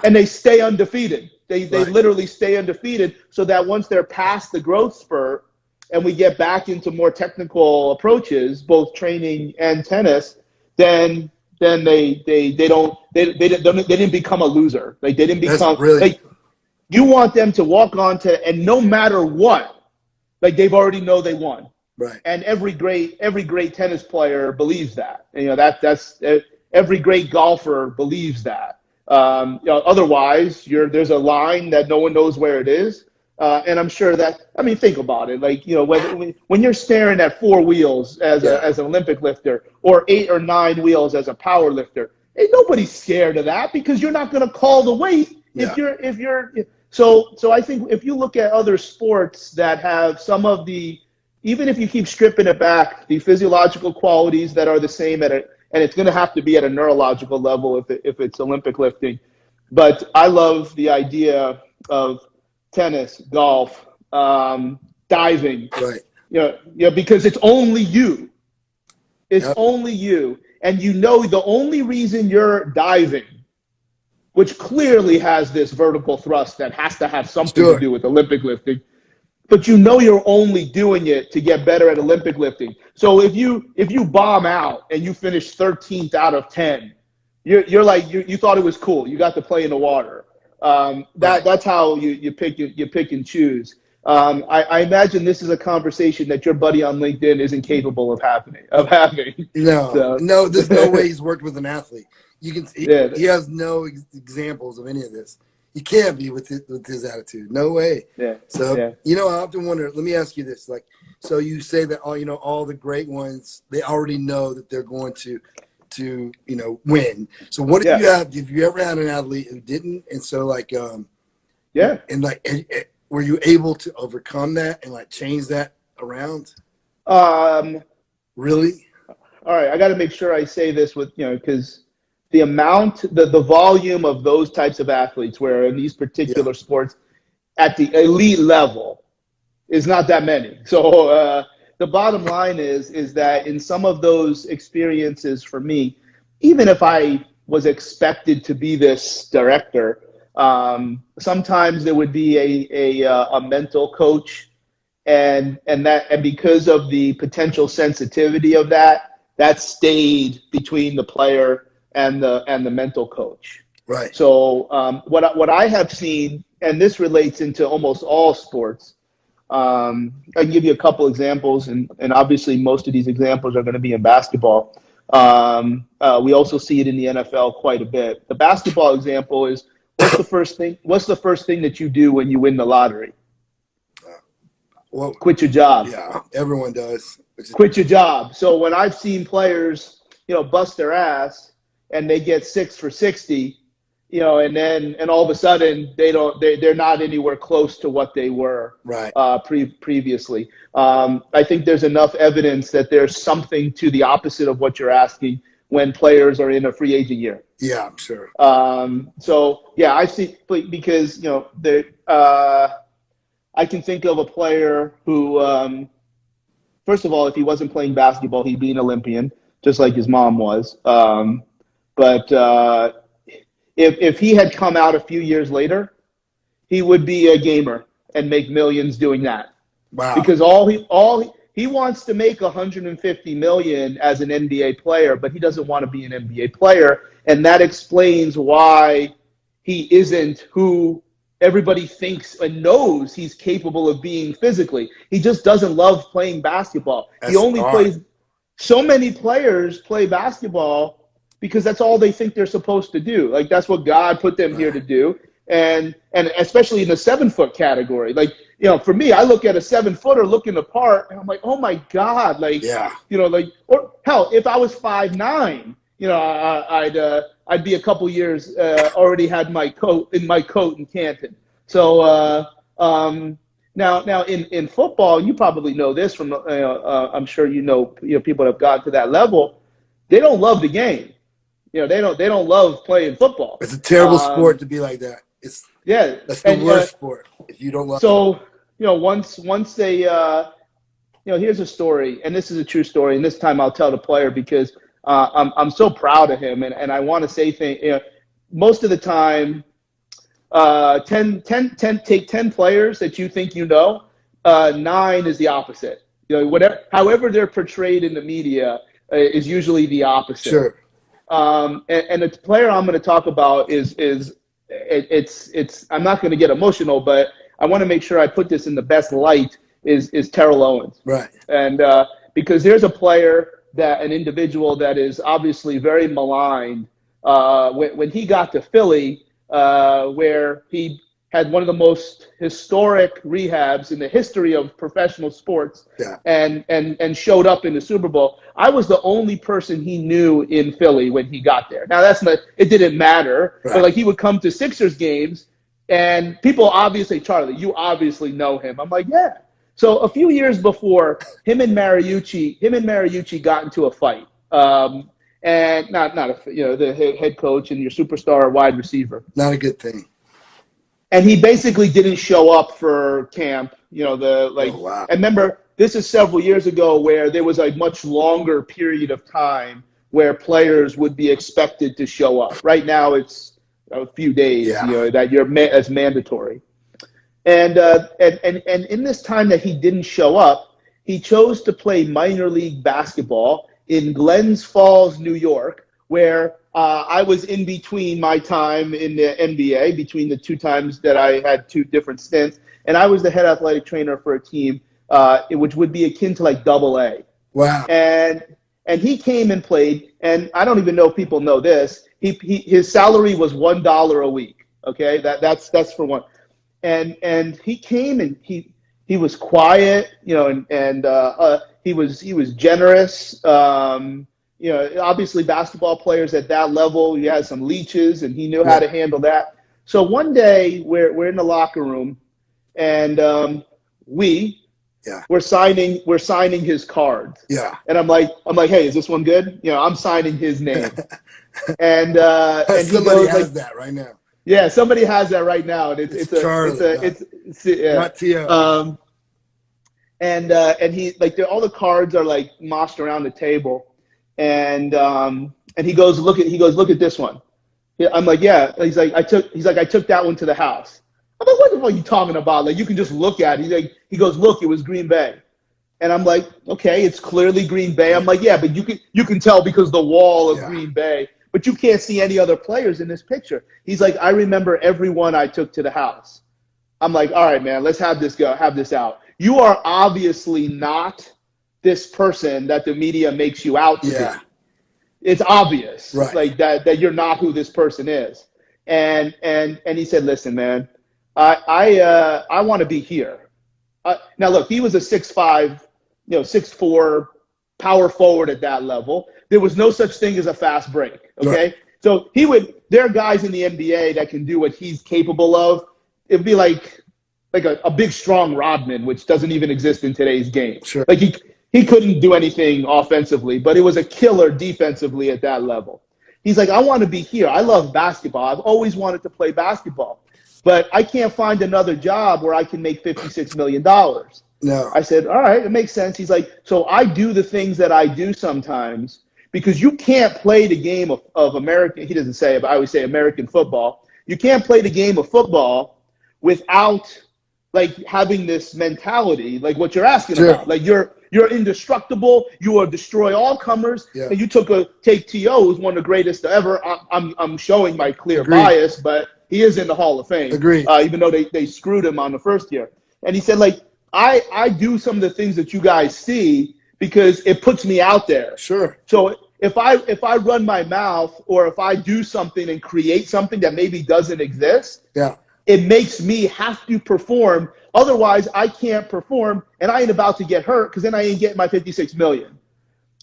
and they stay undefeated. They literally stay undefeated, so that once they're past the growth spurt and we get back into more technical approaches, both training and tennis, then they didn't become a loser. Like, they didn't become like, you want them to walk on to, and no matter what, like, they've already know they won.
Right.
And every great tennis player believes that. And, that's every great golfer believes that. Otherwise, there's a line that no one knows where it is. And I'm sure that, think about it. Like, when you're staring at 4 wheels as an Olympic lifter, or 8 or 9 wheels as a power lifter, nobody's scared of that because you're not going to call the weight
Yeah.
if you're so I think if you look at other sports that have some of the, even if you keep stripping it back, the physiological qualities that are the same and it's going to have to be at a neurological level if it's Olympic lifting. But I love the idea of tennis, golf, diving,
Right.
because it's only you. It's
Yep.
only you. And the only reason you're diving, which clearly has this vertical thrust that has to have something
Sure.
to do with Olympic lifting, but you're only doing it to get better at Olympic lifting. So if you bomb out and you finish 13th out of 10, you're like you thought it was cool. You got to play in the water. That's how you pick and choose. I imagine this is a conversation that your buddy on LinkedIn isn't capable of having.
No, there's no way he's worked with an athlete. He has no examples of any of this. He can't be with his attitude. No way.
Yeah.
So
yeah.
I often wonder. Let me ask you this: so you say that all the great ones, they already know that they're going to win. So what if you have you ever had an athlete who didn't, and so were you able to overcome that and change that around? Really?
All right, I got to make sure I say this with because the volume of those types of athletes, where in these particular sports, at the elite level, is not that many. So the bottom line is that in some of those experiences for me, even if I was expected to be this director, sometimes there would be a mental coach, and because of the potential sensitivity of that stayed between the player and the mental coach.
Right.
So what I have seen, and this relates into almost all sports. I can give you a couple examples, and obviously most of these examples are going to be in basketball. We also see it in the NFL quite a bit. The basketball example is, what's the first thing that you do when you win the lottery?
Well,
quit your job.
Yeah, everyone does.
Quit your job. So when I've seen players, bust their ass and they get 6 for 60, and all of a sudden they're not anywhere close to what they were previously. I think there's enough evidence that there's something to the opposite of what you're asking when players are in a free agent year.
Yeah, I'm sure.
So yeah, I see, because I can think of a player who, first of all, if he wasn't playing basketball, he'd be an Olympian, just like his mom was. But if he had come out a few years later, he would be a gamer and make millions doing that.
Wow.
Because he wants to make $150 million as an NBA player, but he doesn't want to be an NBA player, and that explains why he isn't who everybody thinks and knows he's capable of being physically. He just doesn't love playing basketball. He only plays. So many players play basketball because that's all they think they're supposed to do. Like, that's what God put them here to do. And especially in the 7-foot category. Like, for me, I look at a 7-footer looking apart and I'm like, oh my God. Like, or hell, if I was 5'9", I'd be a couple years, already had my coat in Canton. So, now in football, you probably know this from, I'm sure people that have gotten to that level. They don't love the game. They don't love playing football.
It's a terrible sport to be like that. That's the worst sport if you don't love.
So once they here's a story, and this is a true story, and this time I'll tell the player because I'm so proud of him, and I want to say things. Most of the time, take 10 players that you think 9 is the opposite. However they're portrayed in the media is usually the opposite.
Sure.
And the player I'm going to talk about is I'm not going to get emotional, but I want to make sure I put this in the best light. Is Terrell Owens,
right?
And because there's a player, an individual that is obviously very maligned. When he got to Philly, where he had one of the most historic rehabs in the history of professional sports,
Yeah.
and showed up in the Super Bowl. I was the only person he knew in Philly when he got there. Now that's not, it didn't matter,
Right.
but like he would come to Sixers games and people obviously, Charlie, you obviously know him. I'm like, yeah. So a few years before, him and Mariucci got into a fight. And not the head coach and your superstar wide receiver.
Not a good thing.
And he basically didn't show up for camp. Oh,
wow.
I remember this is several years ago where there was a much longer period of time where players would be expected to show up. Right now it's a few days, that as mandatory. And in this time that he didn't show up, he chose to play minor league basketball in Glens Falls, New York, where I was in between my time in the NBA, between the two times that I had two different stints. And I was the head athletic trainer for a team, which would be akin to like AA.
Wow.
And he came and played, and I don't even know if people know this. His salary was $1 a week. Okay, that's for one. And he came and he was quiet, and he was generous. Obviously basketball players at that level, he had some leeches and he knew how to handle that. So one day we're in the locker room and we're signing his cards.
Yeah.
And I'm like, hey, is this one good? I'm signing his name. and
somebody has that right now.
Yeah, somebody has that right now, and it's
Charlie, not T.O.
And he all the cards are like mossed around the table, and he goes look at this one. I'm like, yeah. He's like I took that one to the house. I'm like, what the fuck are you talking about? Like you can just look at it. He goes, look, it was Green Bay. And I'm like, okay, it's clearly Green Bay. I'm like, yeah, but you can tell because the wall of Green Bay. But you can't see any other players in this picture. He's like, I remember everyone I took to the house. I'm like, all right, man, let's have this out. You are obviously not this person that the media makes you out to be. It's obvious,
right?
Like that you're not who this person is. And he said, listen, man, I want to be here. Now look, he was a 6'5", 6'4", power forward at that level. There was no such thing as a fast break. Okay. Right. So there are guys in the NBA that can do what he's capable of. It'd be like a big, strong Rodman, which doesn't even exist in today's game.
Sure.
Like he couldn't do anything offensively, but it was a killer defensively at that level. He's like, I want to be here. I love basketball. I've always wanted to play basketball, but I can't find another job where I can make $56 million.
No.
I said, all right, it makes sense. He's like, so I do the things that I do sometimes because you can't play the game of American, he doesn't say it, but I always say American football. You can't play the game of football without like having this mentality, like what you're asking about. Like you're indestructible. You are destroy all comers. Yeah. And you take T.O., who's one of the greatest ever. I'm showing my clear bias, but he is in the Hall of Fame.
Agreed.
Even though they screwed him on the first year. And he said, like, I do some of the things that you guys see because it puts me out there.
Sure.
So if I run my mouth or if I do something and create something that maybe doesn't exist, it makes me have to perform. Otherwise, I can't perform, and I ain't about to get hurt because then I ain't getting my $56 million.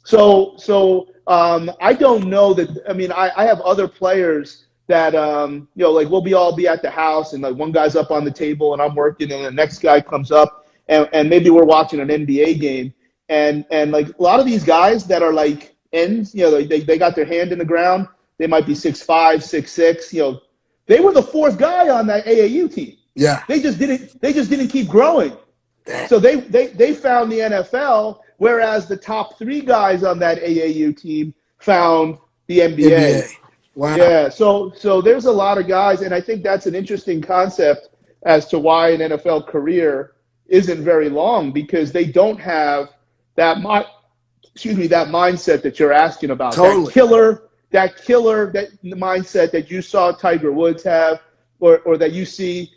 So I don't know that. I mean, I have other players that like we'll all be at the house, and like one guy's up on the table, and I'm working, and the next guy comes up, and maybe we're watching an NBA game, and like a lot of these guys that are like ends, they got their hand in the ground. They might be 6'5", 6'6", They were the fourth guy on that AAU team.
Yeah.
They just didn't keep growing.
Damn.
So they found the NFL, whereas the top three guys on that AAU team found the NBA.
Wow.
Yeah. So there's a lot of guys, and I think that's an interesting concept as to why an NFL career isn't very long, because they don't have that mindset that you're asking about.
Totally.
That mindset that you saw Tiger Woods have, or that you see,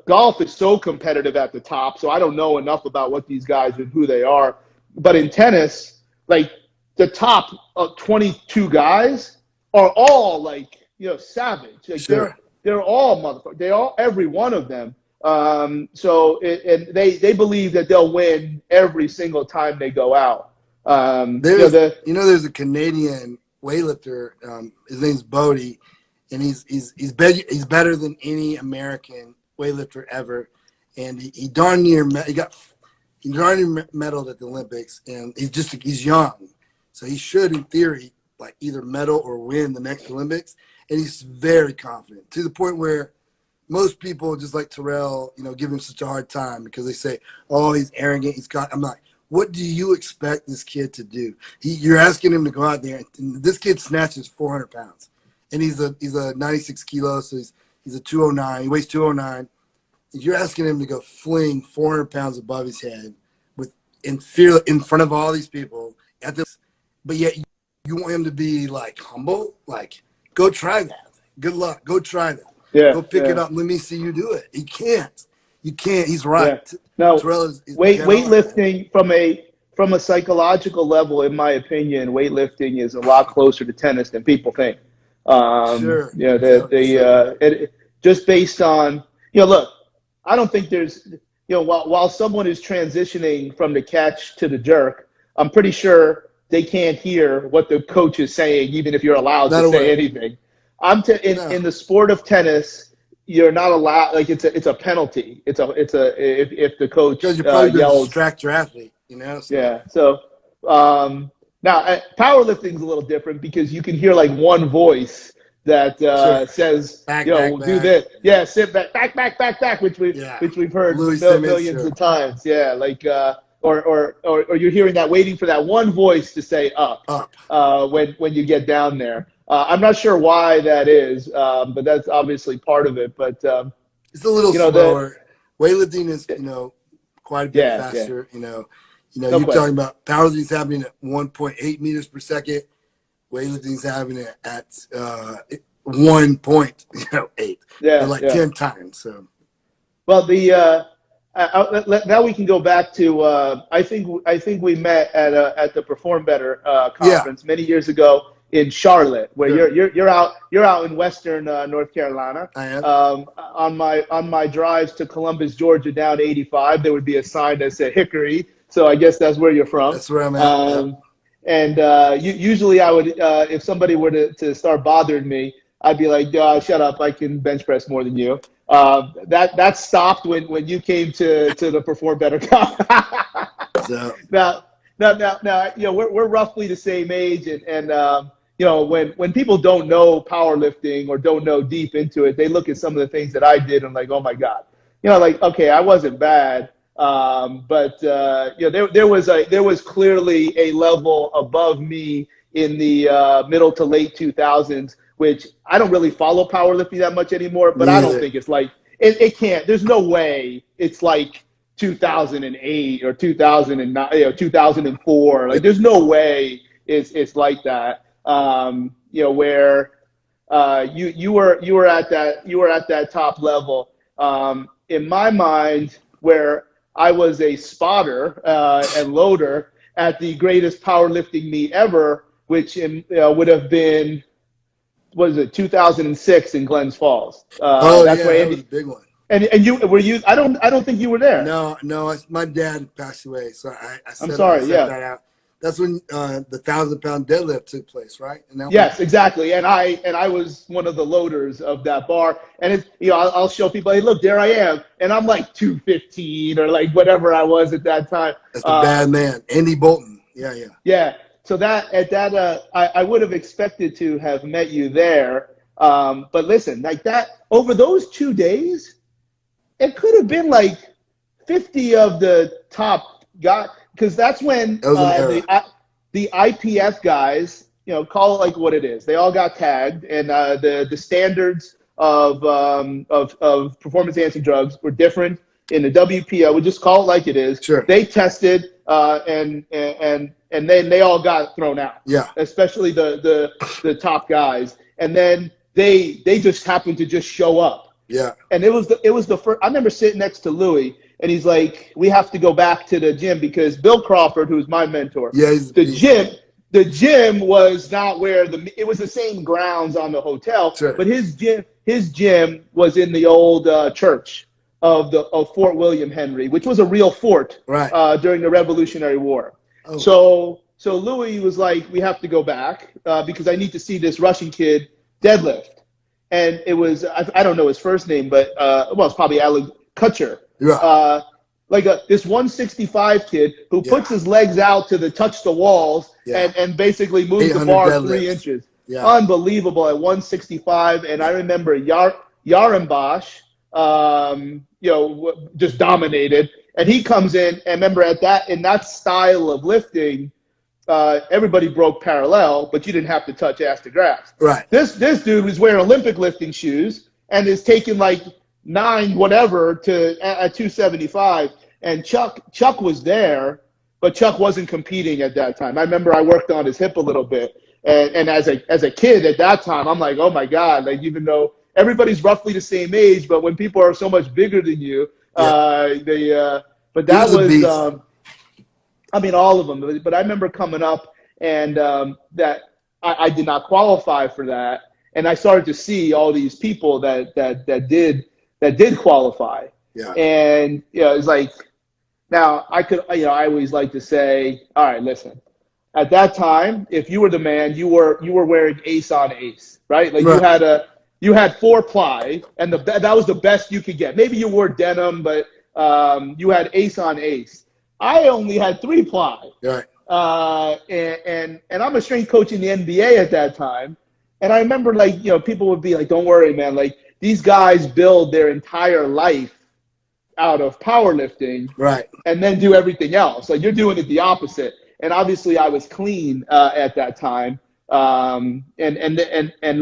golf is so competitive at the top. So I don't know enough about what these guys and who they are. But in tennis, like the top 22 guys are all like, savage. Like
sure.
they're all motherfuckers. They all, every one of them. And they believe that they'll win every single time they go out.
There's a Canadian weightlifter. His name's Bodie, and he's better than any American weightlifter ever. And he darn near medaled at the Olympics, and he's young, so he should, in theory, like either medal or win the next Olympics. And he's very confident, to the point where most people, just like Terrell, give him such a hard time because they say, "Oh, he's arrogant. I'm like, what do you expect this kid to do? You're asking him to go out there, and this kid snatches 400 pounds, and he's a 96 kilos, so he's a 209. He weighs 209. You're asking him to go fling 400 pounds above his head in front of all these people but yet you want him to be like humble, like go try that. Good luck. Go try that.
Yeah,
go pick it up. Let me see you do it. He can't. You can't. He's right.
Yeah. No,
is
weightlifting from a psychological level, in my opinion, weightlifting is a lot closer to tennis than people think.
Sure.
Just based on, look, I don't think there's, while someone is transitioning from the catch to the jerk, I'm pretty sure they can't hear what the coach is saying, even if you're allowed to say anything. In the sport of tennis, you're not allowed. Like it's a penalty. If the coach
because you're probably
yells,
going to distract your athlete. So.
Yeah. So now powerlifting is a little different because you can hear like one voice that says,
back,
do
back.
this. Yeah, sit back, which we've heard millions of times. Yeah, like or you're hearing that, waiting for that one voice to say up. When you get down there. I'm not sure why that is, but that's obviously part of it. But
it's a little slower. Weightlifting is quite a bit faster.
Yeah.
You're talking about powerlifting is happening at 1.8 meters per second. Weightlifting is happening at 1.8.
Yeah,
like 10 times. So,
well, now we can go back to. I think we met at the Perform Better conference many years ago in Charlotte, where you're out in Western North Carolina.
I am.
On my drives to Columbus, Georgia, down 85, there would be a sign that said Hickory. So I guess that's where you're from.
That's where I'm at.
And usually I would, if somebody were to start bothering me, I'd be like, shut up, I can bench press more than you. That stopped when you came to the Perform Better conference.
So.
Now, we're roughly the same age, and when people don't know powerlifting or don't know deep into it, they look at some of the things that I did and like, oh my God, okay, I wasn't bad. But there was clearly a level above me in the middle to late 2000s, which I don't really follow powerlifting that much anymore. But I don't think it's like it can't. There's no way it's like 2008 or 2009, 2004. Like there's no way it's like that. Where you were at that top level. In my mind, where I was a spotter and loader at the greatest powerlifting meet ever, which would have been, 2006 in Glens Falls. That's where Andy,
that was a big one.
And you? I don't think you were there.
No, my dad passed away, so I set that out. That's when the 1,000-pound deadlift took place, right?
Yes, exactly. And I was one of the loaders of that bar. And it's, I'll show people, hey, look, there I am, and I'm like 215 or like whatever I was at that time.
That's the bad man, Andy Bolton. Yeah.
Yeah. So I would have expected to have met you there. But listen, like that over those 2 days, it could have been like 50 of the top guys. Because that's when the IPF guys, call it like what it is. They all got tagged, and the standards of performance enhancing drugs were different in the WPO. We just call it like it is.
Sure.
They tested, and then they all got thrown out.
Yeah.
Especially the top guys, and then they just happened to just show up.
Yeah.
And it was the first. I remember sitting next to Louis. And he's like, we have to go back to the gym because Bill Crawford, who's my mentor, the gym the gym was not where it was the same grounds on the hotel,
Sure.
but his gym was in the old church of Fort William Henry, which was a real fort
Right.
during the Revolutionary War.
Oh,
So Louis was like, we have to go back because I need to see this Russian kid deadlift. And it was, I don't know his first name, but well, it's probably Alan Kutcher.
yeah.
Like this 165 kid who
Yeah.
puts his legs out to touch the walls
Yeah.
and basically moves the
800
bar
deadlifts.
3 inches.
Yeah.
Unbelievable at 165. And I remember Yarenbosch, just dominated. And he comes in, and remember in that style of lifting, everybody broke parallel, but you didn't have to touch ass to grass.
Right.
This dude was wearing Olympic lifting shoes and is taking like 9 whatever to at 275. And Chuck was there, but Chuck wasn't competing at that time. I remember I worked on his hip a little bit, and as a kid at that time, I'm like, oh my God, like even though everybody's roughly the same age, but when people are so much bigger than you, but that was I mean, all of them. But I remember coming up and that I did not qualify for that, and I started to see all these people that did qualify.
Yeah.
And it's like now I always like to say, all right, listen. At that time, if you were the man, you were wearing ace on ace, right? Like you had 4-ply, and that was the best you could get. Maybe you wore denim, but you had ace on ace. I only had 3-ply.
Right.
And I'm a strength coach in the NBA at that time. And I remember people would be like, don't worry, man. Like these guys build their entire life out of powerlifting.
Right.
And then do everything else. Like you're doing it the opposite. And obviously I was clean at that time. And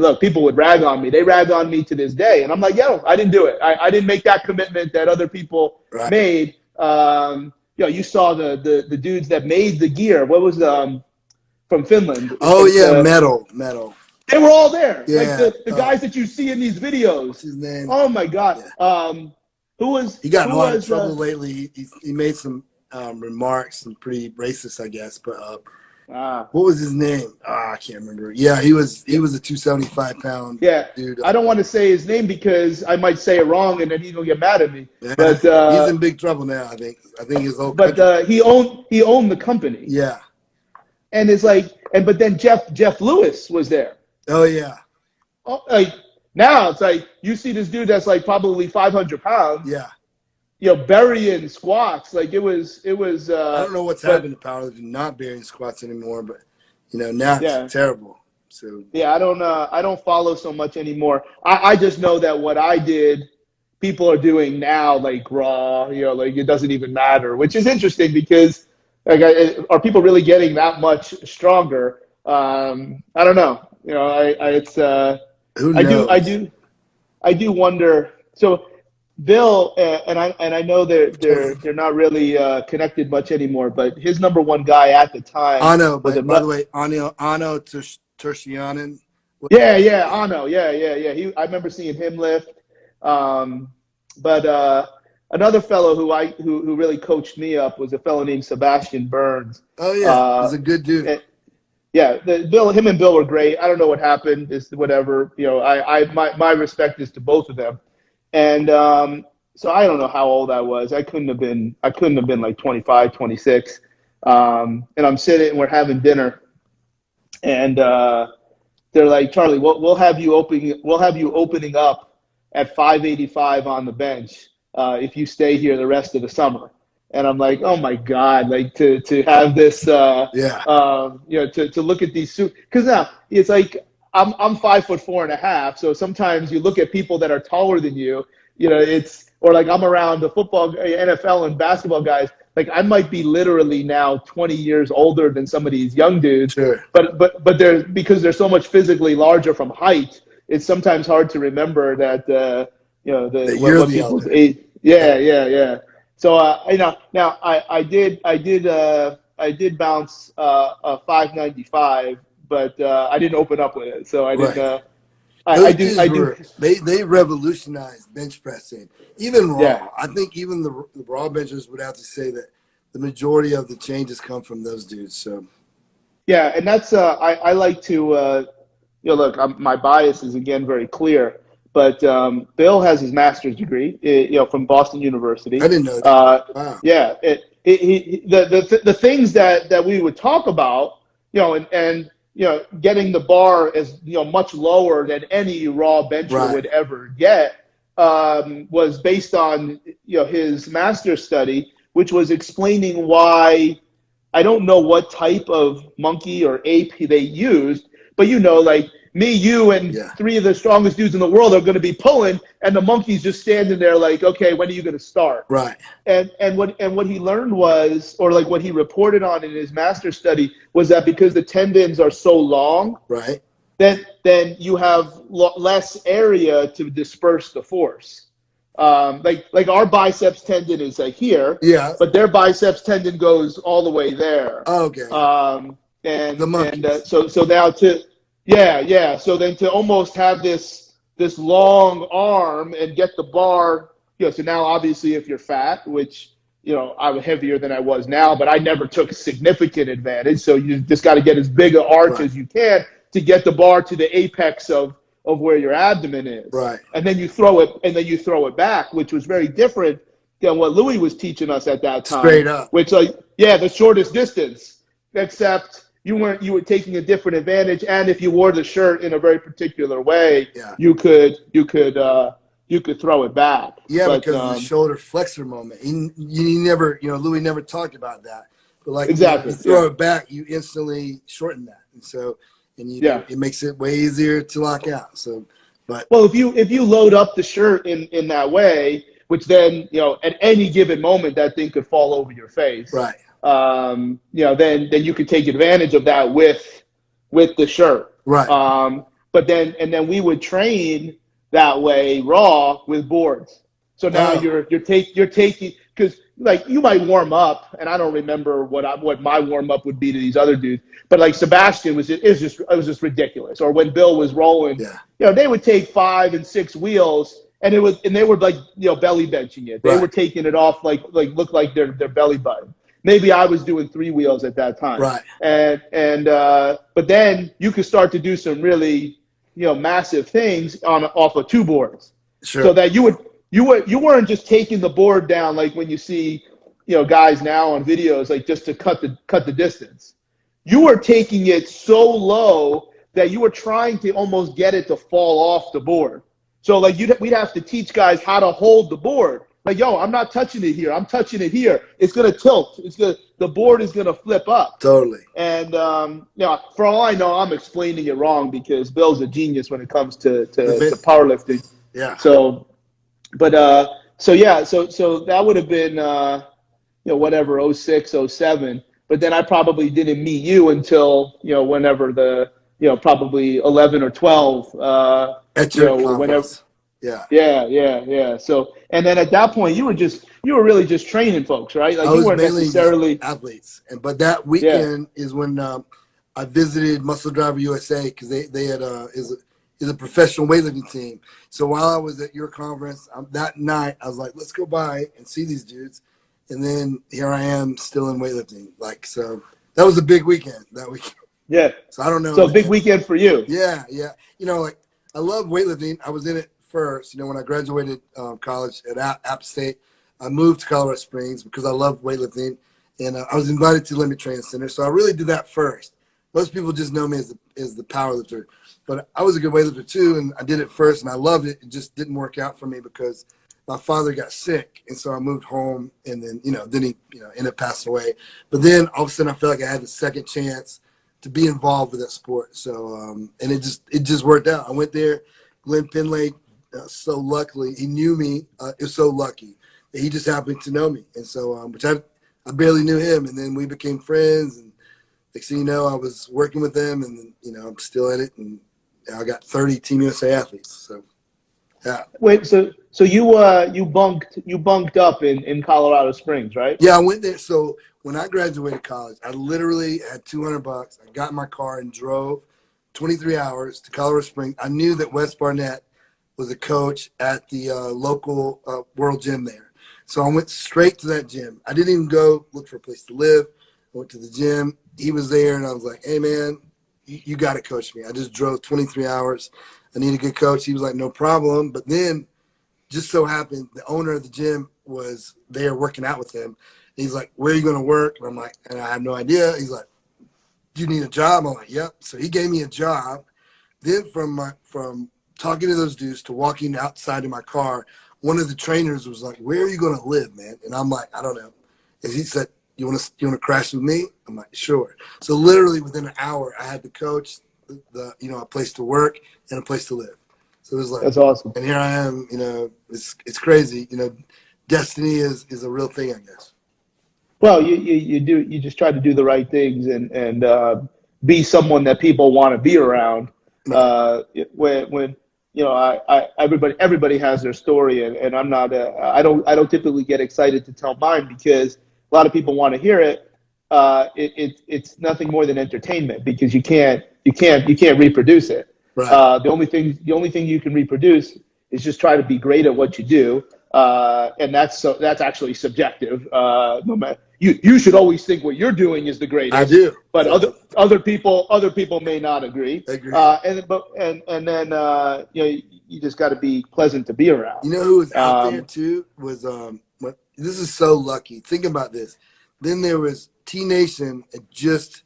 look, people would rag on me. They rag on me to this day. And I'm like, I didn't do it. I didn't make that commitment that other people made. You saw the dudes that made the gear. What was from Finland?
Oh yeah, metal.
They were all there.
Yeah.
Like the guys that you see in these videos.
What's his name?
Oh my God.
Yeah. He got in a lot of trouble lately. He made some remarks, some pretty racist, I guess. But what was his name? I can't remember. Yeah, he was a 275-pound dude.
I don't want to say his name because I might say it wrong and then he's gonna get mad at me.
Yeah.
But
he's in big trouble now. I think his whole country.
But he owned the company.
Yeah.
And it's like, but then Jeff Lewis was there.
Oh yeah.
Oh, like now it's like you see this dude that's like probably 500 pounds.
Yeah.
Burying squats. Like it was. I
don't know what's happened to powerlifting, not burying squats anymore, but now it's terrible. So
yeah, I don't follow so much anymore. I just know that what I did, people are doing now, like raw. Like it doesn't even matter, which is interesting because like, are people really getting that much stronger? I don't know. It's
who knows?
I do wonder. So Bill and I know they're not really connected much anymore, but his number one guy at the time.
Ano, by the way, Ano Tertianen.
Yeah, Ano, yeah. I remember seeing him lift. But another fellow who really coached me up was a fellow named Sebastian Burns.
Oh yeah, he's a good dude.
Him and Bill were great. I don't know what happened. It's whatever. My respect is to both of them. And so I don't know how old I was. I couldn't have been like 25, 26. And I'm sitting and we're having dinner, and they're like, Charlie, we'll have you opening up at 585 on the bench if you stay here the rest of the summer. And I'm like, oh my God, like to have this, to look at these suits, because now it's like I'm 5'4.5", so sometimes you look at people that are taller than you, or like I'm around the football, NFL, and basketball guys. Like I might be literally now 20 years older than some of these young dudes,
sure.
but because they're so much physically larger from height, it's sometimes hard to remember that what people's age. Yeah. So now I did bounce a 595, but I didn't open up with it. So I didn't.
They revolutionized bench pressing, even raw.
Yeah.
I think even the raw benchers would have to say that the majority of the changes come from those dudes. So
Yeah, and that's I like to look, my bias is again very clear, but Bill has his master's degree, from Boston
I
University.
didn't know that.
Uh,
Wow.
yeah, the things that we would talk about, and getting the bar as much lower than any raw bencher
Right.
would ever get, was based on his master's study, which was explaining why. I don't know what type of monkey or ape they used, but like me, you, and
Yeah.
three of the strongest dudes in the world are going to be pulling, and the monkey's just standing there like, okay, when are you going to start?
Right.
And what he learned was, or like what he reported on in his master study, was that because the tendons are so long,
Right.
then you have less area to disperse the force. Like our biceps tendon is like here,
Yeah.
but their biceps tendon goes all the way there.
Okay.
And
The monkeys.
so now yeah. So then to almost have this long arm and get the bar, so now obviously if you're fat, which I'm heavier than I was now, but I never took significant advantage. So you just got to get as big an arch
Right.
as you can to get the bar to the apex of where your abdomen is.
Right.
And then you throw it back, which was very different than what Louis was teaching us at that time.
Straight up.
Which the shortest distance, except you were taking a different advantage, and if you wore the shirt in a very particular way,
Yeah.
you could throw it back.
Yeah, because of the shoulder flexor moment. You never, Louis never talked about that. But like,
exactly,
you throw it back, you instantly shorten that, and so it makes it way easier to lock out. So, but
well, if you load up the shirt in that way, which then at any given moment that thing could fall over your face.
right.
Then you could take advantage of that with the shirt.
Right.
But then we would train that way raw with boards. So now you're taking, because like you might warm up, and I don't remember what my warm up would be to these other dudes, but like Sebastian was just ridiculous. Or when Bill was rolling, they would take 5 and 6 wheels, and they were like belly benching it. They were taking it off like looked like their belly button. Maybe I was doing 3 wheels at that time.
Right.
But then you could start to do some really massive things off of 2 boards.
Sure.
So that you weren't just taking the board down like when you see guys now on videos, like just to cut the distance. You were taking it so low that you were trying to almost get it to fall off the board. So like we'd have to teach guys how to hold the board. Like, I'm not touching it here. I'm touching it here. It's gonna tilt. The board is gonna flip up.
Totally.
And for all I know, I'm explaining it wrong because Bill's a genius when it comes to powerlifting.
Yeah.
So that would have been whatever 06, 07. But then I probably didn't meet you until whenever the probably 11 or 12.
At your conference.
Yeah. So, and then at that point, you were really just training folks, right? Like you weren't necessarily
athletes. But that weekend is when I visited Muscle Driver USA because they had is a professional weightlifting team. So while I was at your conference that night, I was like, let's go by and see these dudes. And then here I am still in weightlifting. Like, so that was a big weekend that weekend.
Yeah.
So I don't know.
So big weekend for you.
Yeah. Like I love weightlifting. I was in it first. When I graduated college at App State, I moved to Colorado Springs because I loved weightlifting, and I was invited to Limit Training Center. So I really did that first. Most people just know me as the power lifter, but I was a good weightlifter too, and I did it first, and I loved it. It just didn't work out for me because my father got sick, and so I moved home, and then then he ended up passing away. But then all of a sudden, I felt like I had the second chance to be involved with that sport. So and it just worked out. I went there. Glenn Pinlay, so luckily he knew me. It was so lucky that he just happened to know me, and so which I barely knew him, and then we became friends. And next thing you know, I was working with them, and I'm still at it, and I got 30 Team USA athletes. So yeah.
Wait, so you bunked up in Colorado Springs, right?
Yeah, I went there. So when I graduated college, I literally had $200. I got in my car and drove 23 hours to Colorado Springs. I knew that Wes Barnett was a coach at the local World Gym there. So I went straight to that gym. I didn't even go look for a place to live. I went to the gym. He was there, and I was like, hey, man, you got to coach me. I just drove 23 hours. I need a good coach. He was like, no problem. But then just so happened the owner of the gym was there working out with him. He's like, where are you going to work? And I'm like, and I have no idea. He's like, do you need a job? I'm like, yep. So he gave me a job. Then from talking to those dudes to walking outside of my car, one of the trainers was like, where are you going to live, man? And I'm like, I don't know. And he said, you want to crash with me? I'm like, sure. So literally within an hour, I had the coach, a place to work and a place to live. So it was like,
That's awesome.
and here I am, it's crazy. Destiny is a real thing, I guess.
Well, you just try to do the right things and be someone that people want to be around. When everybody has their story, and I'm not I don't typically get excited to tell mine because a lot of people want to hear it. It's nothing more than entertainment because you can't reproduce it.
Right.
The only thing you can reproduce is just try to be great at what you do, and that's actually subjective. No matter, you should always think what you're doing is the greatest.
I do,
but other people may not agree.
I agree.
And then you just got to be pleasant to be around.
You know who was out there too was this is so lucky. Think about this. Then there was T Nation just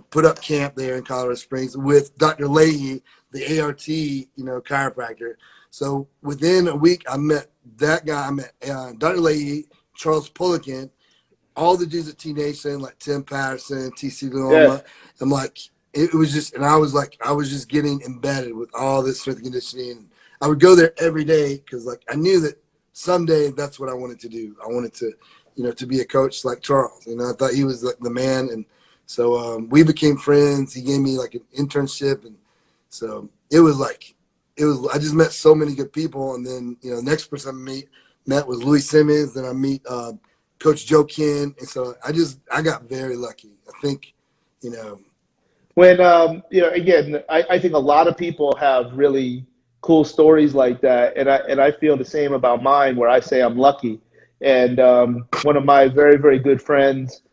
put up camp there in Colorado Springs with Dr. Leahy, the ART chiropractor. So within a week, I met that guy. I met Dr. Leahy, Charles Pullican, all the dudes at T Nation, like Tim Patterson, TC Loma. Yeah. I'm like, it was just, and I was just getting embedded with all this strength and conditioning. I would go there every day because like I knew that someday that's what I wanted to do. I wanted to, to be a coach like Charles. I thought he was like the man, and so we became friends. He gave me like an internship, and so it was. I just met so many good people, and then the next person I met was Louis Simmons. Then I meet Coach Joe Ken, and so I got very lucky. I think,
when again, I think a lot of people have really cool stories like that, and I feel the same about mine, where I say I'm lucky. And one of my very, very good friends,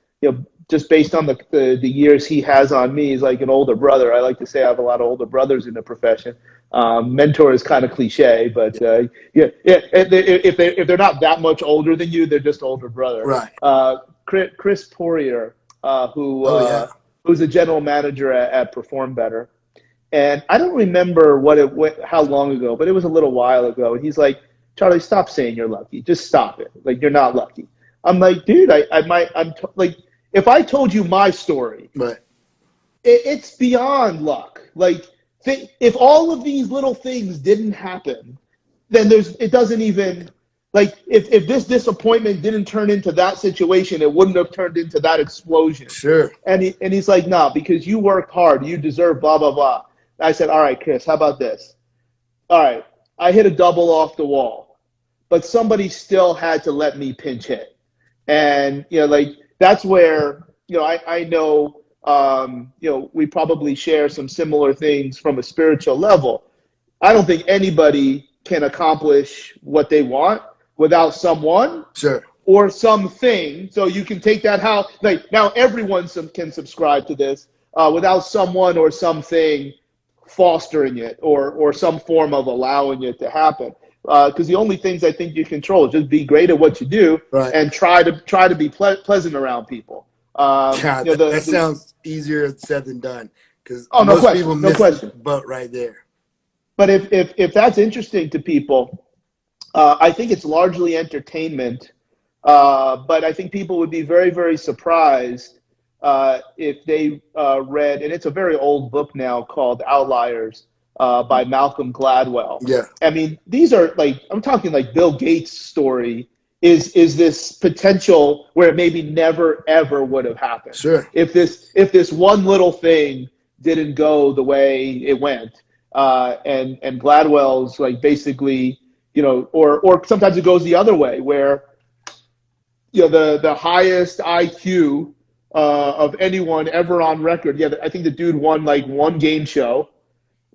just based on the years he has on me, he's like an older brother. I like to say I have a lot of older brothers in the profession. Mentor is kind of cliche, but if they're not that much older than you, they're just older brother.
Right.
Chris Poirier, who's a general manager at Perform Better, and I don't remember how long ago, but it was a little while ago. And he's like, Charlie, stop saying you're lucky. Just stop it. Like, you're not lucky. I'm like, dude, if I told you my story,
right,
it's beyond luck. Like, if all of these little things didn't happen, then it doesn't even, like, if this disappointment didn't turn into that situation, it wouldn't have turned into that explosion.
Sure.
And he's like, nah, because you worked hard, you deserve blah, blah, blah. I said, all right, Chris, how about this? All right, I hit a double off the wall, but somebody still had to let me pinch hit. And, that's where, I know, we probably share some similar things from a spiritual level. I don't think anybody can accomplish what they want without someone.
Sure.
Or something. So you can take that now everyone can subscribe to this, without someone or something fostering it or some form of allowing it to happen. Because the only things I think you control is just be great at what you do, right, and try to be pleasant around people.
That sounds easier said than done, because people miss the boat right there.
But if that's interesting to people, I think it's largely entertainment. But I think people would be very, very surprised if they read, and it's a very old book now called Outliers by Malcolm Gladwell.
Yeah.
I mean, these are I'm talking like Bill Gates' story is this potential where it maybe never, ever would have happened.
Sure.
If this one little thing didn't go the way it went. And Gladwell's basically, or sometimes it goes the other way where, the highest IQ of anyone ever on record. Yeah, I think the dude won one game show,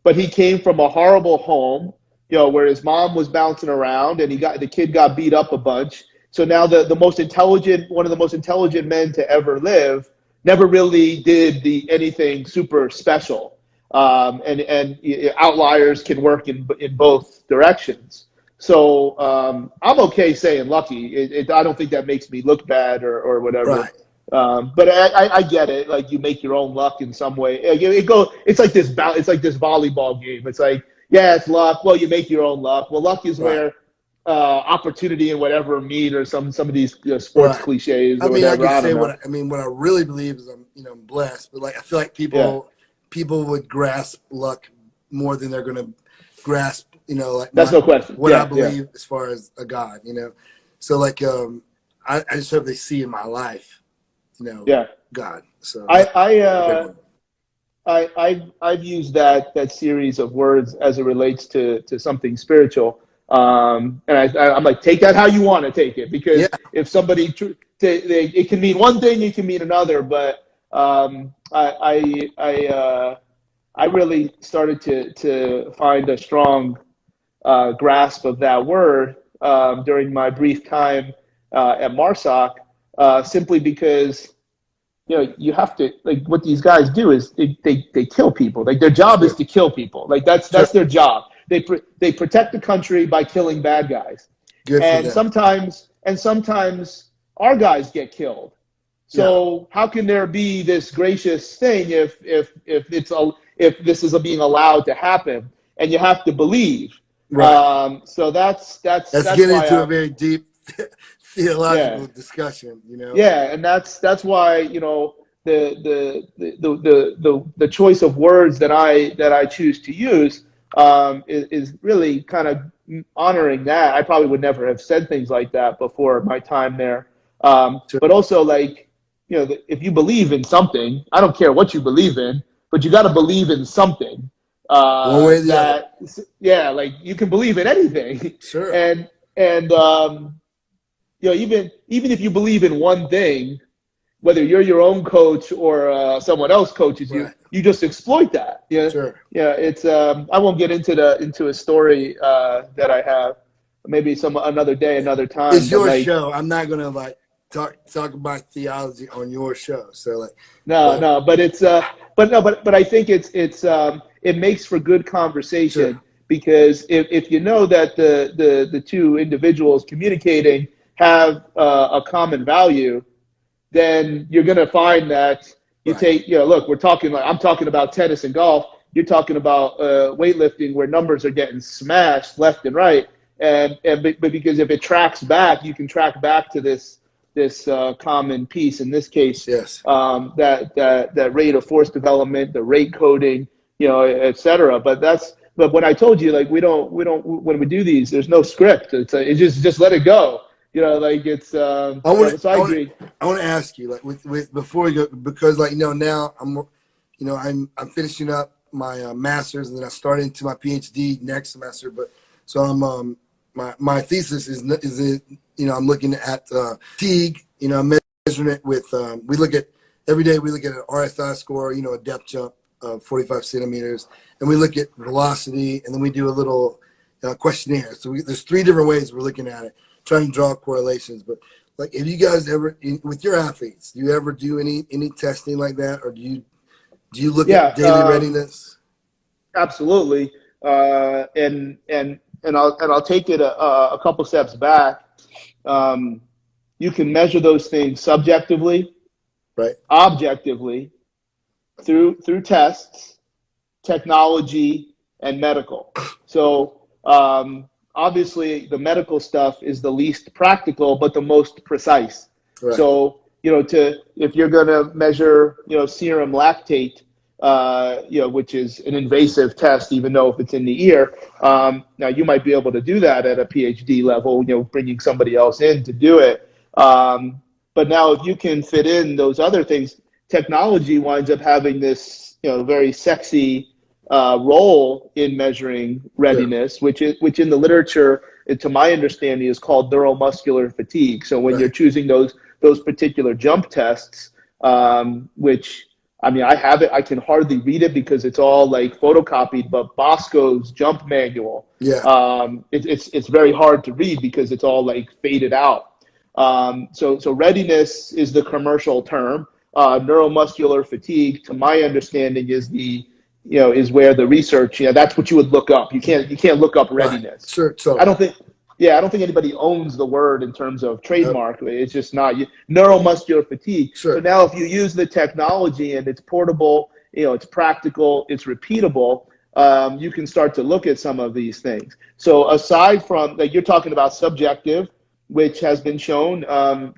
but he came from a horrible home, where his mom was bouncing around and the kid got beat up a bunch. So now one of the most intelligent men to ever live never really did anything super special. And outliers can work in both directions. So I'm okay saying lucky. I don't think that makes me look bad or whatever.
Right.
But I get it. Like you make your own luck in some way. It's like this. It's like this volleyball game. It's like, yeah, it's luck. Well, you make your own luck. Well, luck is
Right.
where opportunity and whatever meet, or some of these sports
Right.
cliches
I
or
mean, I
whatever.
could
I don't
say
know.
what I really believe is I'm blessed, but like I feel like
Yeah,
people would grasp luck more than they're gonna grasp, like
that's no question.
what I
Yeah, yeah,
believe as far as a God. So like I just hope they see in my life,
yeah.
God. So
I
that's
I
a big
uh,
one.
I've used that series of words as it relates to something spiritual. And I'm like, take that how you want to take it,
Yeah,
because if somebody it can mean one thing, it can mean another. But I really started to find a strong grasp of that word during my brief time at Marsoc, simply because you have to, like, what these guys do is they kill people. Like, their job is
sure,
to kill people. Like, that's
sure.
their job. They protect the country by killing bad guys,
Good for
and
them.
sometimes our guys get killed.
Yeah,
So how can there be this gracious thing if this is being allowed to happen? And you have to believe.
right.
So
That's
that's
getting
why
into a
I'm
very deep
yeah.
theological discussion.
Yeah, and that's why the choice of words that I choose to use is really kind of honoring that. I probably would never have said things like that before my time there.
Sure.
But also, like, if you believe in something, I don't care what you believe in, but you got to believe in something.
One way or the other.
That Yeah, like, you can believe in anything,
Sure.
and even if you believe in one thing, whether you're your own coach or someone else coaches you,
Right.
you just exploit that. Yeah,
Sure.
yeah. It's I won't get into a story that I have, maybe some another day,
Yeah.
another time.
It's
But
your
like,
show. I'm not gonna like talk about theology on your show. So like,
no,
but
no. But it's but no, but I think it makes for good
sure.
conversation, because if you know that the two individuals communicating have a common value, then you're going to find that
Right.
look, I'm talking about tennis and golf. You're talking about weightlifting, where numbers are getting smashed left and right. But because if it tracks back, you can track back to this common piece. In this case,
Yes.
that rate of force development, the rate coding, et cetera. But when I told you, like, we don't when we do these, there's no script. It's just let it go. Like, it's
I want
so
to.
I agree.
I want to ask you, like, with before we go, because like now I'm finishing up my master's, and then I start into my PhD next semester. But so I'm my thesis I'm looking at fatigue. Measuring it with we look at every day. We look at an RSI score. A depth jump of 45 centimeters, and we look at velocity, and then we do a little questionnaire. So there's 3 different ways we're looking at it, trying to draw correlations. But like, have you guys ever, with your athletes, do you ever do any testing like that, or do you look
Yeah,
at daily readiness?
absolutely. And I'll take it a couple steps back. You can measure those things subjectively,
Right.
objectively, through tests, technology, and medical. So obviously, the medical stuff is the least practical, but the most precise.
Right.
So if you're going to measure serum lactate, which is an invasive test, even though if it's in the ear, now you might be able to do that at a PhD level, bringing somebody else in to do it. But now, if you can fit in those other things, technology winds up having this very sexy role in measuring
Sure.
readiness, which in the literature, to my understanding, is called neuromuscular fatigue. So when you're
Right.
choosing those particular jump tests, which, I mean, I have it. I can hardly read it because it's all like photocopied. But Bosco's jump manual,
Yeah.
it's very hard to read because it's all like faded out. So readiness is the commercial term. neuromuscular fatigue, to my understanding, is where the research, that's what you would look up. You can't look up
Right.
readiness.
Sure.
I
Totally.
don't think, yeah, I don't think anybody owns the word in terms of trademark. It's just not neuromuscular fatigue. But
Sure.
now, if you use the technology and it's portable, it's practical, it's repeatable, you can start to look at some of these things. So aside from, like, you're talking about subjective, which has been shown,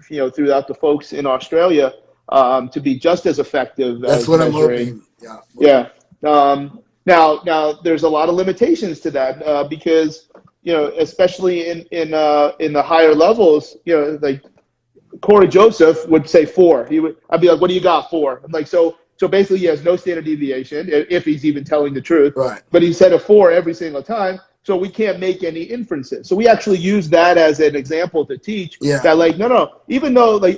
throughout the folks in Australia, to be just as effective
That's
as
what I'm
measuring.
hoping. Yeah.
Yeah. Now there's a lot of limitations to that, because especially in the higher levels, like Corey Joseph would say 4. I'd be like, what do you got, 4? I'm like, so basically he has no standard deviation, if he's even telling the truth.
Right.
But he said a 4 every single time, so we can't make any inferences. So we actually use that as an example to teach
Yeah.
that, like, no, even though, like,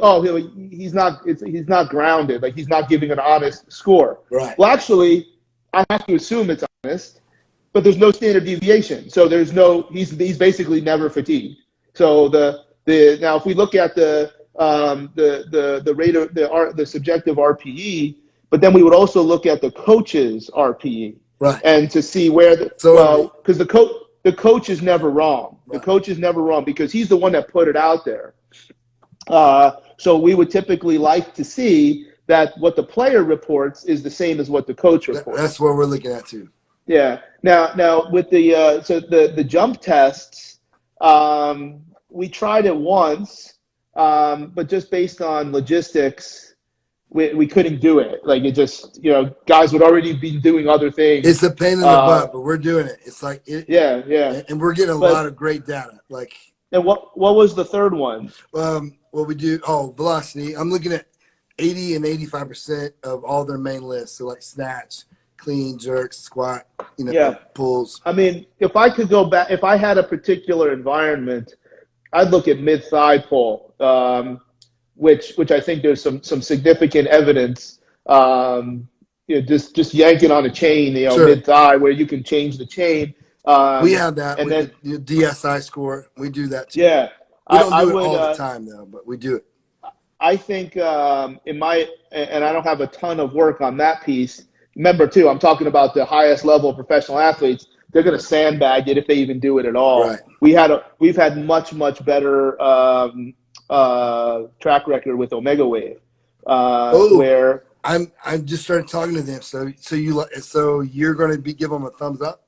he's not grounded, like he's not giving an honest score.
Right.
Well, actually, I have to assume it's honest, but there's no standard deviation. So he's basically never fatigued. So now if we look at the rate of the subjective RPE, but then we would also look at the coach's RPE,
Right.
and to see where because the coach is never wrong.
Right.
The coach is never wrong because he's the one that put it out there. So we would typically like to see that what the player reports is the same as what the coach reports.
That's what we're looking at too.
Yeah. Now with the jump tests, we tried it once, but just based on logistics, we couldn't do it. Like, it just, guys would already be doing other things.
It's a pain in the butt, but we're doing it. It's like
yeah.
And we're getting a lot of great data. Like,
and what was the third one?
What we do? Velocity. I'm looking at 80 and 85% of all their main lists. So like snatch, clean, jerk, squat, pulls.
I mean, if I could go back, if I had a particular environment, I'd look at mid thigh pull, which I think there's some significant evidence. Just yanking on a chain,
Sure.
mid thigh, where you can change the chain.
We have that,
and
with
then
the DSI score. We do that too.
Yeah,
we don't do it all the time though, but we do it.
I think and I don't have a ton of work on that piece. Remember too, I'm talking about the highest level of professional athletes. They're going to sandbag it if they even do it at all.
Right.
We've had much better track record with Omega Wave, where
I just started talking to them. So you're going to give them a thumbs up?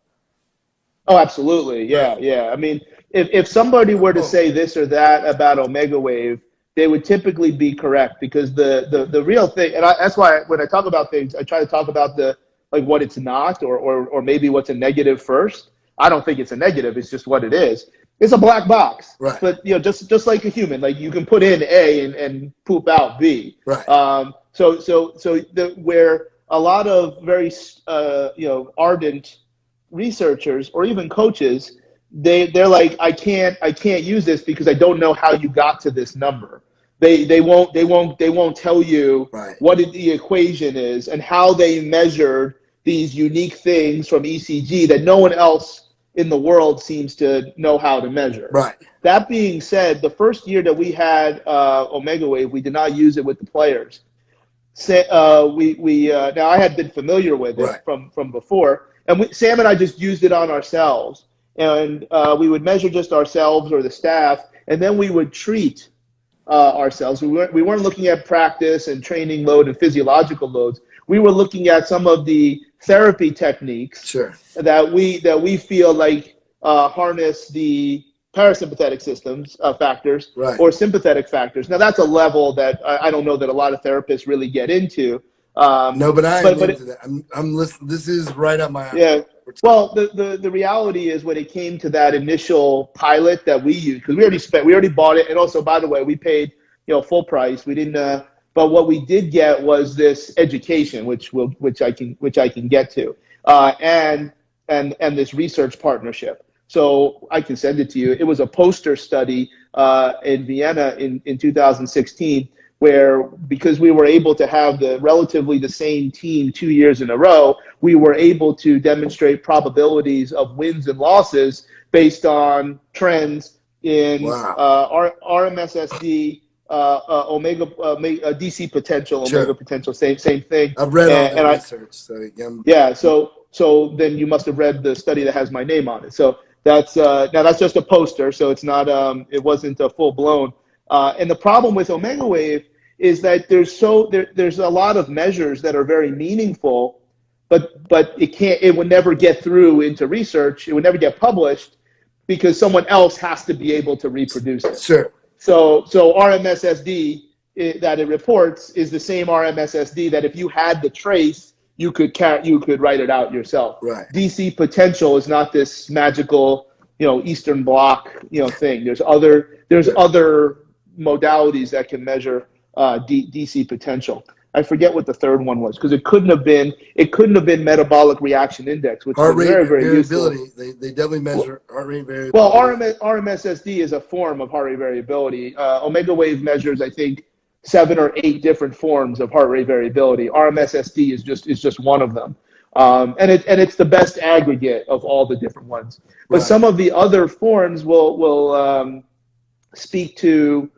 Oh, absolutely. Yeah. I mean, if somebody were to say this or that about Omega Wave, they would typically be correct, because the real thing, and that's why when I talk about things, I try to talk about what it's not, or maybe what's a negative first. I don't think it's a negative. It's just what it is. It's a black box.
Right.
But just like a human, like you can put in A and poop out B.
Right.
Where a lot of very ardent researchers or even coaches, they're like, I can't use this because I don't know how you got to this number. They won't tell you
right.
what the equation is and how they measured these unique things from ECG that no one else in the world seems to know how to measure.
Right.
That being said, the first year that we had Omega Wave, we did not use it with the players. Now I had been familiar with it
right.
from before, and Sam and I just used it on ourselves, and we would measure just ourselves or the staff, and then we would treat ourselves. We weren't looking at practice and training load and physiological loads. We were looking at some of the therapy techniques
sure.
that we feel like harness the parasympathetic systems factors
right.
or sympathetic factors. Now that's a level that I don't know that a lot of therapists really get into.
No, but I am into that. I'm listening. This is right up my alley.
Yeah. Well, the reality is, when it came to that initial pilot that we used, because we already bought it, and also, by the way, we paid full price. We didn't. But what we did get was this education, which I can get to, and this research partnership. So I can send it to you. It was a poster study in Vienna in 2016, where, because we were able to have relatively the same team 2 years in a row, we were able to demonstrate probabilities of wins and losses based on trends in
wow.
RMSSD DC potential, omega
Sure.
potential, same thing.
I've read all that
And I,
research. So
yeah, so then you must have read the study that has my name on it. So that's now that's just a poster, so it's not it wasn't a full blown. And the problem with omega wave is that there's a lot of measures that are very meaningful, but it would never get through into research. It would never get published because someone else has to be able to reproduce it.
sure.
So RMSSD that it reports is the same RMSSD that if you had the trace, you could write it out yourself.
Right.
DC potential is not this magical, Eastern Bloc, thing. There's other modalities that can measure DC potential. I forget what the third one was because it couldn't have been metabolic reaction index, which
Heart
is
rate
very, very
variability.
useful.
They definitely measure heart rate variability.
Well, RMSSD is a form of heart rate variability. Omega wave measures, I think, 7 or 8 different forms of heart rate variability. RMSSD is just one of them, and it's the best aggregate of all the different ones. But
Right.
some of the other forms will speak to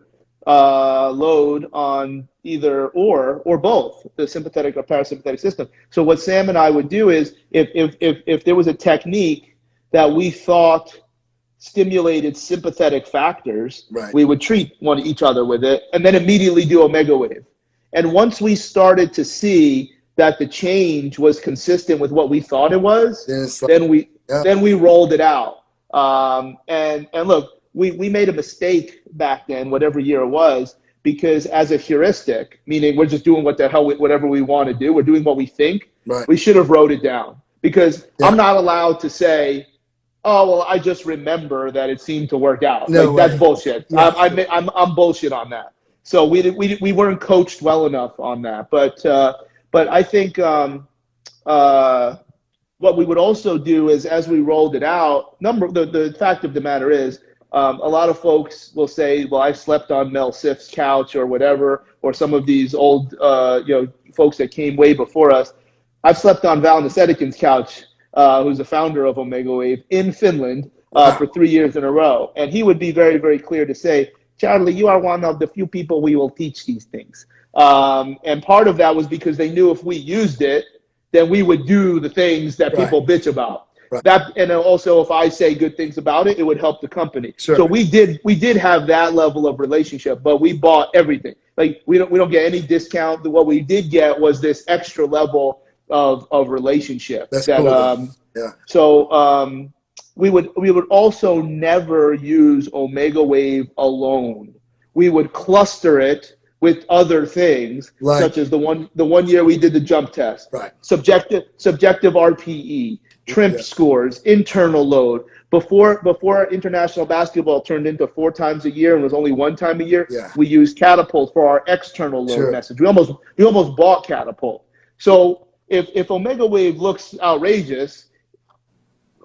load on either or both the sympathetic or parasympathetic system. So what Sam and I would do is if there was a technique that we thought stimulated sympathetic factors,
Right.
we would treat each other with it and then immediately do omega wave. And once we started to see that the change was consistent with what we thought it was, then we rolled it out. And look, we made a mistake back then, whatever year it was, because as a heuristic, meaning we're just doing whatever we want to do, we're doing what we think,
Right.
we should have wrote it down. Because I'm not allowed to say, oh, well, I just remember that it seemed to work out.
No
that's bullshit.
Yeah,
I'm bullshit on that. So we weren't coached well enough on that. But I think what we would also do is, as we rolled it out, the fact of the matter is, a lot of folks will say, well, I slept on Mel Siff's couch or whatever, or some of these old folks that came way before us. I've slept on Val Nasetikin's couch, who's the founder of Omega Wave in Finland for 3 years in a row. And he would be very, very clear to say, Charlie, you are one of the few people we will teach these things. And part of that was because they knew if we used it, then we would do the things that people bitch about.
Right.
And also, if I say good things about it, it would help the company.
Sure.
So we did have that level of relationship, but we bought everything. Like we don't get any discount. What we did get was this extra level of relationship.
That's cool. Yeah.
So we would also never use Omega Wave alone. We would cluster it with other things, such as the one year we did the jump test,
right?
Subjective RPE, TRIMP scores, internal load. Before international basketball turned into 4 times a year and was only 1 time a year, we used Catapult for our external load message. We almost bought Catapult. So if Omega Wave looks outrageous,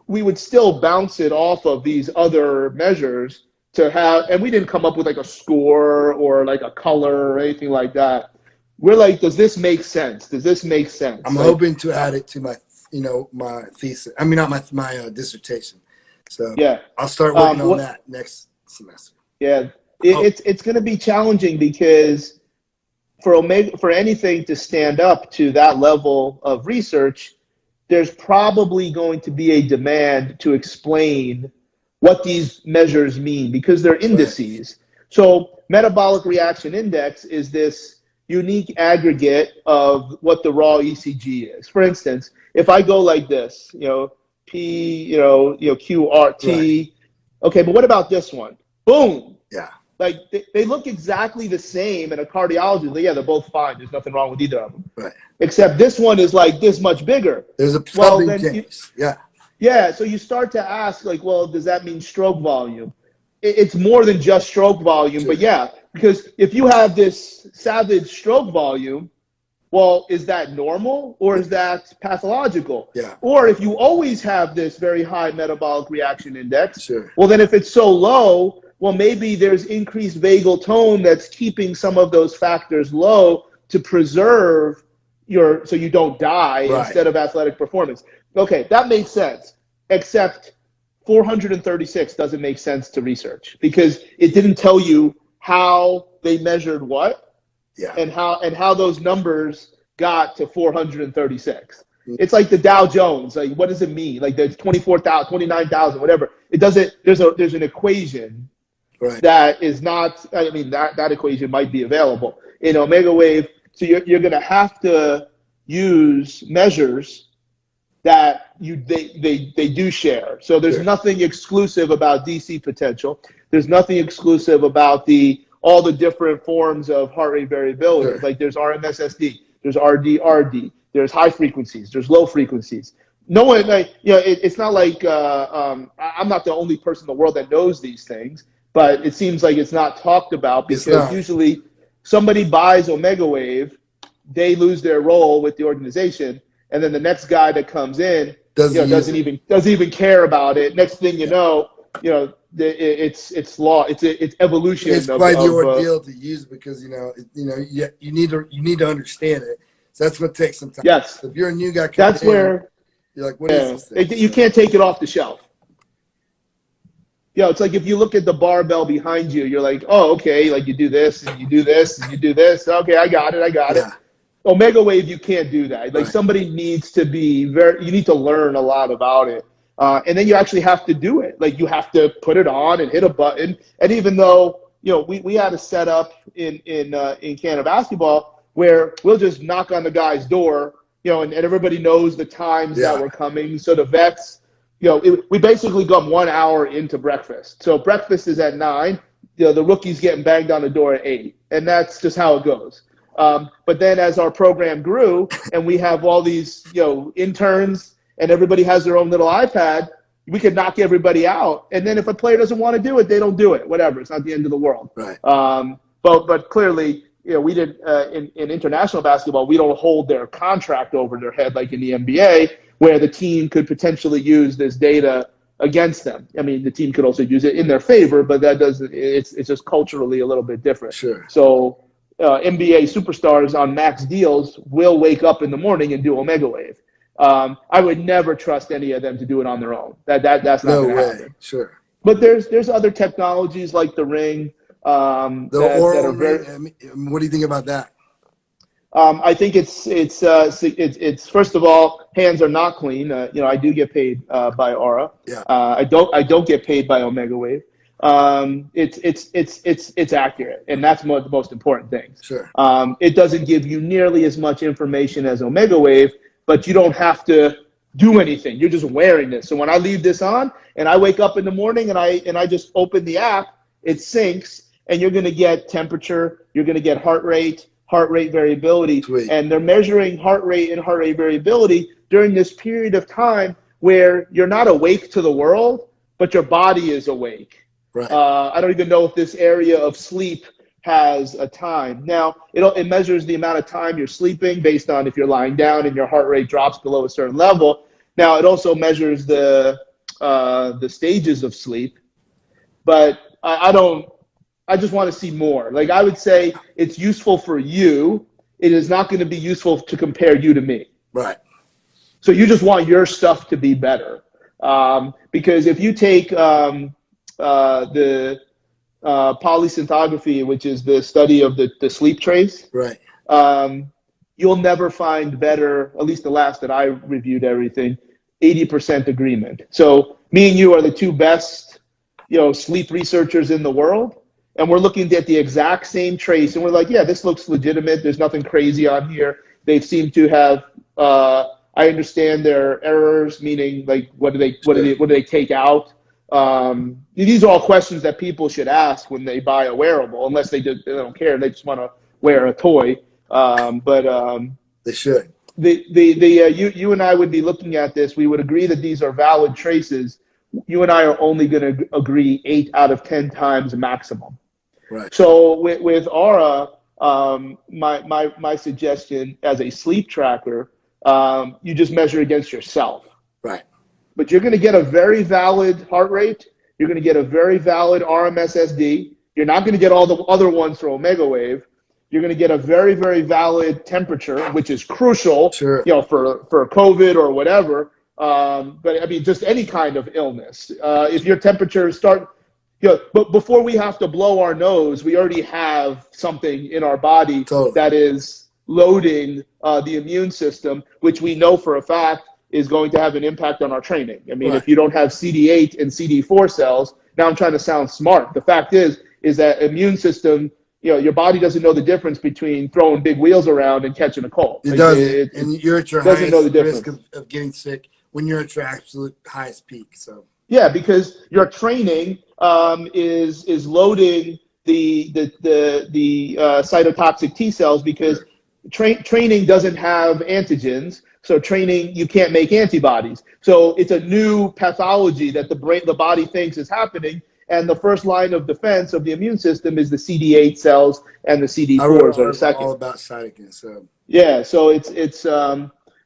we would still bounce it off of these other measures to have, and we didn't come up with like a score or like a color or anything like that. We're like, does this make sense? Does this make sense?
I'm hoping to add it to my, my thesis. I mean, not my dissertation. So I'll start working on that next semester.
Yeah, it's going to be challenging because for anything to stand up to that level of research, there's probably going to be a demand to explain what these measures mean because they're indices. Right. So metabolic reaction index is this unique aggregate of what the raw ECG is. For instance, if I go like this, P, QRT. Right. Okay, but what about this one? Boom.
Yeah.
Like they look exactly the same in a cardiologist. They're both fine. There's nothing wrong with either of them.
Right.
Except this one is like this much bigger.
There's something changed.
Yeah. So you start to ask, like, well, does that mean stroke volume? It's more than just stroke volume, but because if you have this savage stroke volume, well, is that normal or is that pathological?
Yeah.
Or if you always have this very high metabolic reaction index, well, then if it's so low, well, maybe there's increased vagal tone that's keeping some of those factors low to preserve so you don't die instead of athletic performance. Okay, that makes sense, except 436 doesn't make sense to research because it didn't tell you how they measured what,
Yeah.
and how those numbers got to 436. It's like the Dow Jones. Like, what does it mean? Like, there's 24,000, 29,000, whatever. It doesn't. There's an equation
Right.
that is not. I mean, that equation might be available in Omega Wave. So you're going to have to use measures that they do share. So there's nothing exclusive about DC potential. There's nothing exclusive about all the different forms of heart rate variability.
Sure.
Like there's RMSSD, there's RD, there's high frequencies, there's low frequencies. No one, like, it's not like I'm not the only person in the world that knows these things, but it seems like it's not talked about because usually somebody buys Omega Wave, they lose their role with the organization, and then the next guy that comes in doesn't even care about it. Next thing you know, it's evolution.
It's quite the ordeal to use because you need to understand it. So that's what takes some time.
Yes.
If you're a new guy,
where
you're like, what is this thing?
You can't take it off the shelf. It's like if you look at the barbell behind you, you're like, oh, okay, like you do this and you do this and you do this. Okay, I got it. Omega Wave, you can't do that. Like somebody needs to be you need to learn a lot about it. And then you actually have to do it. Like you have to put it on and hit a button. And even though, we had a setup in Canada basketball where we'll just knock on the guy's door, and everybody knows the times that we're coming. So the vets, we basically got 1 hour into breakfast. So breakfast is at 9. The rookie's getting banged on the door at 8. And that's just how it goes. But then as our program grew and we have all these, interns and everybody has their own little iPad, we could knock everybody out. And then if a player doesn't want to do it, they don't do it. Whatever. It's not the end of the world.
Right.
But clearly, we did in international basketball, we don't hold their contract over their head like in the NBA, where the team could potentially use this data against them. I mean, the team could also use it in their favor, but that doesn't. It's just culturally a little bit different.
Sure.
So NBA superstars on max deals will wake up in the morning and do Omega Wave. I would never trust any of them to do it on their own. That's not going to happen.
Sure.
But there's other technologies like the ring.
The oral ring. What do you think about that?
I think it's first of all, hands are not clean. I do get paid by Aura.
Yeah.
I don't get paid by Omega Wave. It's accurate, and that's the most important thing.
Sure.
It doesn't give you nearly as much information as Omega Wave, but you don't have to do anything. You're just wearing this. So when I leave this on and I wake up in the morning and I just open the app, it syncs, and you're going to get temperature, you're going to get heart rate variability.
Sweet.
And they're measuring heart rate and heart rate variability during this period of time where you're not awake to the world, but your body is awake.
Right.
I don't even know if this area of sleep has a time. Now, it measures the amount of time you're sleeping based on if you're lying down and your heart rate drops below a certain level. Now, it also measures the stages of sleep, but I just want to see more. Like, I would say it's useful for you. It is not going to be useful to compare you to me.
Right.
So you just want your stuff to be better. Because if you take the polysynthography, which is the study of the sleep trace,
right,
you'll never find better, at least the last that I reviewed everything, 80% agreement. So me and you are the two best, sleep researchers in the world. And we're looking at the exact same trace, and we're like, yeah, this looks legitimate. There's nothing crazy on here. They seem to have. I understand their errors, meaning like what do they take out? These are all questions that people should ask when they buy a wearable, unless they don't care. They just want to wear a toy.
They should.
You and I would be looking at this. We would agree that these are valid traces. You and I are only going to agree 8 out of 10 times maximum.
Right.
So with Aura, my suggestion as a sleep tracker, you just measure against yourself.
Right.
But you're going to get a very valid heart rate. You're going to get a very valid RMSSD. You're not going to get all the other ones for Omega Wave. You're going to get a very, very valid temperature, which is crucial,
sure,
for COVID or whatever. But I mean, just any kind of illness. If your temperature but before we have to blow our nose, we already have something in our body
Totally.
that is loading the immune system, which we know for a fact is going to have an impact on our training. I mean,
Right.
if you don't have CD8 and CD4 cells, now I'm trying to sound smart. The fact is that immune system, your body doesn't know the difference between throwing big wheels around and catching a cold.
It
Like,
doesn't.
it
And you're at your
doesn't know the
highest risk
difference.
of getting sick when you're at your absolute highest peak. So,
Yeah, because your training is loading the cytotoxic T cells because
sure.
training doesn't have antigens. So training, you can't make antibodies. So it's a new pathology that the body thinks is happening. And the first line of defense of the immune system is the CD8 cells, and the
I wrote
CD4s
an
are the
article
second.
all about cytokines. So,
Yeah, so it's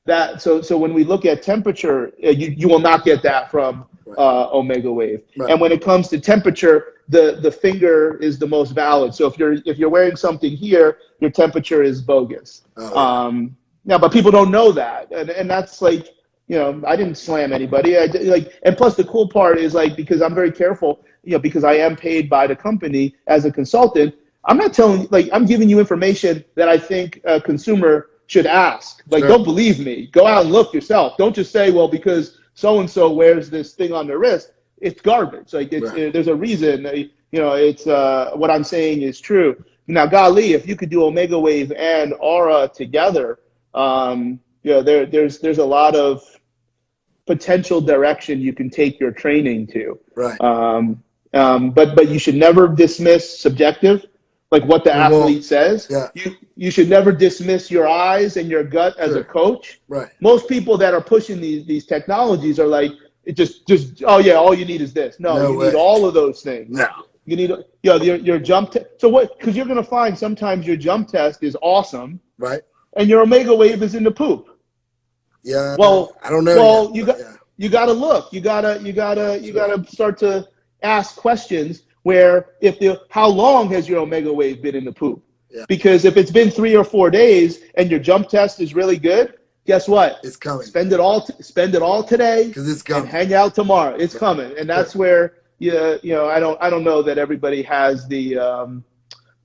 that so when we look at temperature, you will not get that from
right.
omega wave.
Right.
And when it comes to temperature, the finger is the most valid. So if you're wearing something here, your temperature is bogus.
Oh, yeah.
Yeah, but people don't know that, and that's like, I didn't slam anybody. And plus the cool part is, like, because I'm very careful, because I am paid by the company as a consultant. I'm not telling, like, I'm giving you information that I think a consumer should ask. Like,
Sure.
don't believe me. Go out and look yourself. Don't just say, well, because so-and-so wears this thing on their wrist. It's garbage. Like,
Right.
there's a reason, it's what I'm saying is true. Now, golly, if you could do omega wave and aura together, there's a lot of potential direction you can take your training to.
Right.
But you should never dismiss subjective, like what the athlete says.
Yeah.
You should never dismiss your eyes and your gut as
Sure.
a coach.
Right.
Most people that are pushing these technologies are like, it just oh yeah, all you need is this. No, you
way.
need all of those things.
No.
You need your jump test. So what? Because you're going to find sometimes your jump test is awesome,
Right.
and your omega wave is in the poop.
Yeah.
Well,
I don't know.
Well,
yet,
you got to look. You gotta start to ask questions where how long has your omega wave been in the poop?
Yeah.
Because if it's been 3 or 4 days and your jump test is really good, guess what?
It's coming.
Spend it all today,
because it's coming.
and hang out tomorrow. It's coming, and that's where I don't know that everybody has the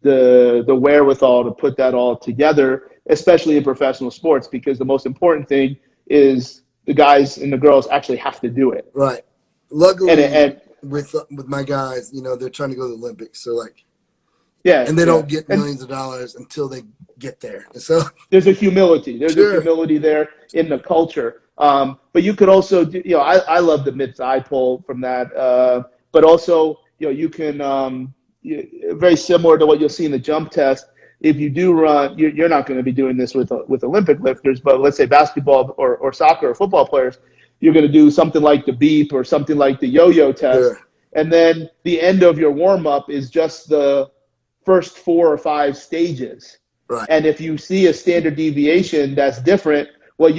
wherewithal to put that all together, especially in professional sports, because the most important thing is the guys and the girls actually have to do it.
Right. Luckily,
and
with my guys, they're trying to go to the Olympics, so like,
yeah,
and they don't get millions of dollars until they get there. And so
there's a humility. There's
Sure.
a humility there in the culture. But you could also do, I love the mid-thigh pull from that. But also, you can very similar to what you'll see in the jump test. If you do run, you're not going to be doing this with Olympic lifters, but let's say basketball or soccer or football players, you're going to do something like the beep or something like the yo-yo test.
Sure.
And then the end of your warm-up is just the first 4 or 5 stages.
Right.
And if you see a standard deviation that's different, well,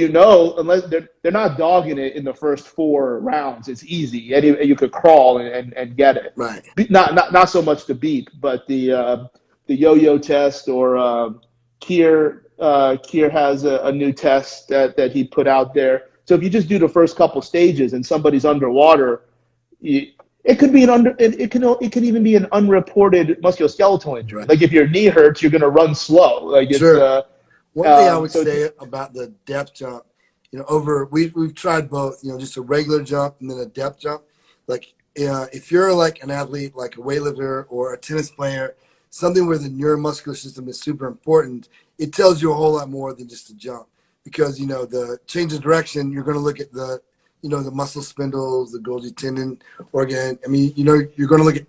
unless they're not dogging it in the first 4 rounds, it's easy. And you could crawl and get it.
Right.
Not so much the beep, but the yo-yo test, or Kier has a new test that he put out there. So if you just do the first couple stages and somebody's underwater, it could be it can even be an unreported musculoskeletal injury.
Right.
Like if your knee hurts, you're going to run slow. Like it's
Sure. One thing I would
so
say about the depth jump, we've tried both, just a regular jump and then a depth jump. Like, if you're like an athlete, like a weightlifter or a tennis player, something where the neuromuscular system is super important, it tells you a whole lot more than just a jump. Because, the change of direction, you're going to look at the muscle spindles, the Golgi tendon organ. I mean, you're going to look at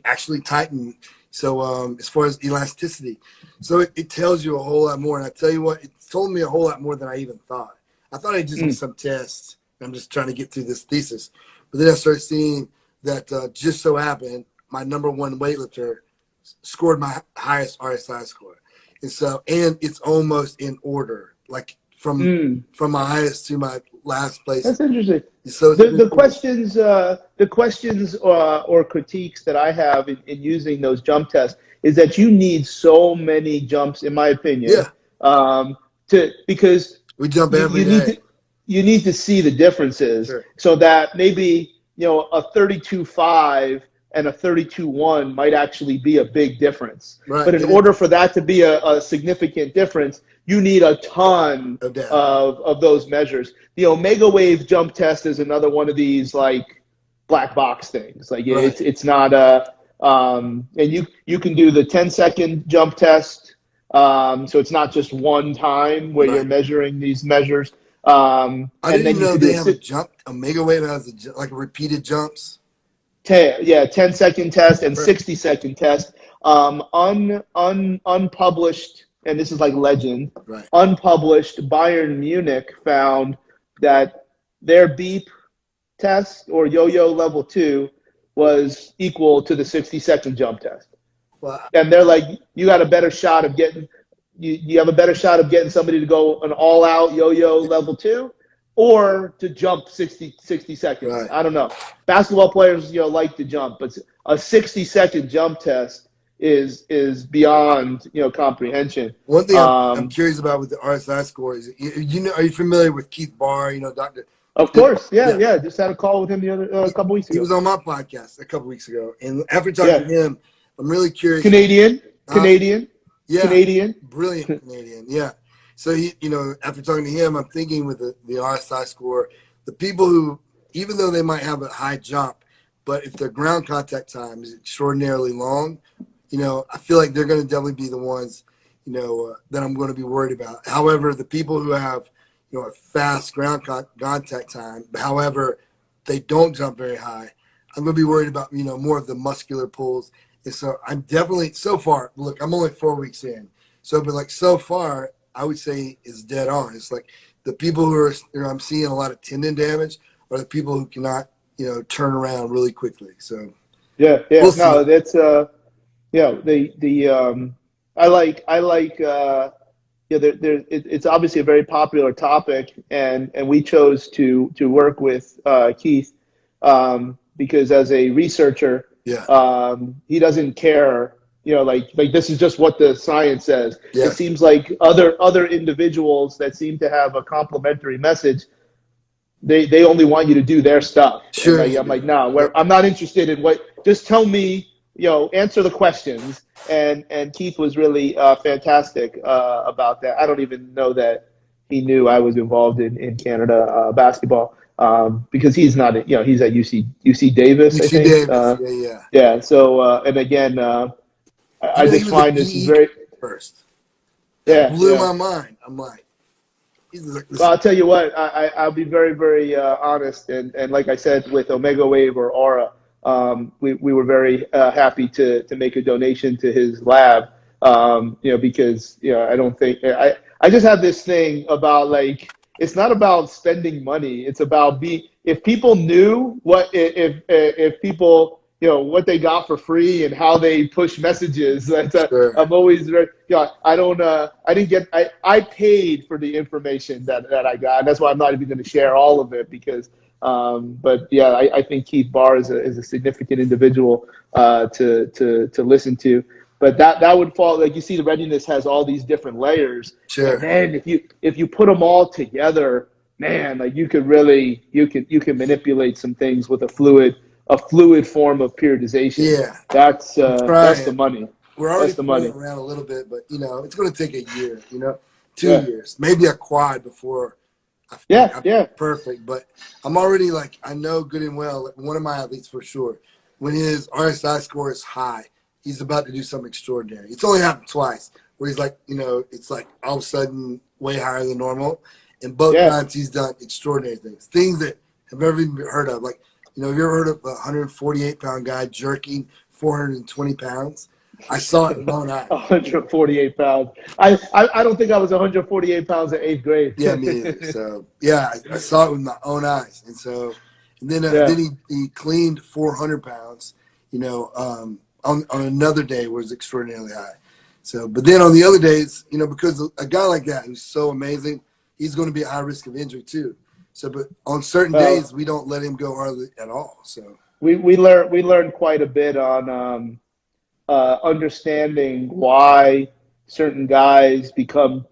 actually tighten. So as far as elasticity, so it tells you a whole lot more. And I tell you what, it told me a whole lot more than I even thought. I thought I just did some tests. I'm just trying to get through this thesis. But then I started seeing that just so happened my number one weightlifter scored my highest RSI score. And it's almost in order, like from my highest to my last place.
That's interesting.
So
the questions or critiques that I have in using those jump tests is that you need so many jumps, in my opinion.
Yeah.
Because
we jump every day.
You need to see the differences.
Sure.
So that maybe a 32.5 and a 32.1 might actually be a big difference.
Right.
But in order for that to be a significant difference, you need a ton
No doubt.
of those measures. The omega wave jump test is another one of these like black box things. Like
Right.
it's not a and you can do the 10-second jump test. So it's not just one time where you're
Right.
measuring these measures.
I
And
didn't
then
even
you
know
can do
they have a jump. Omega wave has like repeated jumps.
10-second test and
Right.
60-second test. Unpublished, and this is like legend,
Right.
unpublished, Bayern Munich found that their beep test or yo-yo level 2 was equal to the 60-second jump test.
Well,
And they're like, you got a better shot of getting you have a better shot of getting somebody to go an all-out yo-yo level 2 or to jump 60 seconds.
right.
I don't know. Basketball players, like to jump, but a 60-second jump test is beyond comprehension.
One thing I'm curious about with the RSI score is, are you familiar with Keith Barr? Doctor.
Of course,
Yeah.
yeah. Just had a call with him a couple weeks ago.
He was on my podcast a couple weeks ago, and after talking to him, I'm really curious.
Canadian,
yeah,
Canadian,
brilliant Canadian, yeah. So after talking to him, I'm thinking with the RSI score, the people who, even though they might have a high jump, but if their ground contact time is extraordinarily long, I feel like they're going to definitely be the ones, that I'm going to be worried about. However, the people who have, a fast ground contact time, however, they don't jump very high, I'm going to be worried about, more of the muscular pulls. And so I'm definitely, so far, look, I'm only 4 weeks in. But so far, I would say is dead on. It's like the people who are, I'm seeing a lot of tendon damage are the people who cannot, turn around really quickly. So
we'll see. No, that's I like it's obviously a very popular topic, and we chose to work with Keith because as a researcher, he doesn't care. Like this is just what the science says.
Yeah.
It seems like other individuals that seem to have a complementary message, they only want you to do their stuff.
Sure.
I'm like, no, I'm not interested in what. Just tell me, answer the questions. And Keith was really fantastic about that. I don't even know that he knew I was involved in Canada basketball because he's not. He's at UC Davis. I think.
Davis.
Yeah. So and again, I just find this is very
first.
That
blew my mind. I'm like.
Well, I'll tell you what. I'll be very, very honest, and like I said, with Omega Wave or Aura, we were very happy to make a donation to his lab. Because I don't think I just have this thing about like it's not about spending money. It's about if people knew if people what they got for free and how they push messages.
Sure.
I'm always very I paid for the information that I got, and that's why I'm not even going to share all of it because but yeah, I think Keith Barr is a significant individual to listen to. But that would fall, like you see, the readiness has all these different layers.
Sure.
And then if you put them all together, man, like you can manipulate some things with a fluid form of periodization.
Yeah,
that's the money.
We're already playing around a little bit, but it's going to take a year. 2 years, maybe a quad before. I'm perfect. But I'm already I know good and well. One of my athletes for sure, when his RSI score is high, he's about to do something extraordinary. It's only happened twice where he's it's like all of a sudden way higher than normal. And both times he's done extraordinary things that have never even been heard of. Like, have you ever heard of a 148-pound guy jerking 420 pounds? I saw it in my own eyes.
148 pounds. I don't think I was 148 pounds in 8th grade.
Yeah, me either. So, yeah, I saw it with my own eyes. And then he cleaned 400 pounds, on another day was extraordinarily high. So, but then on the other days, because a guy like that who's so amazing, he's going to be at high risk of injury too. So, but on certain days, we don't let him go hardly at all. So
we learned quite a bit on understanding why certain guys become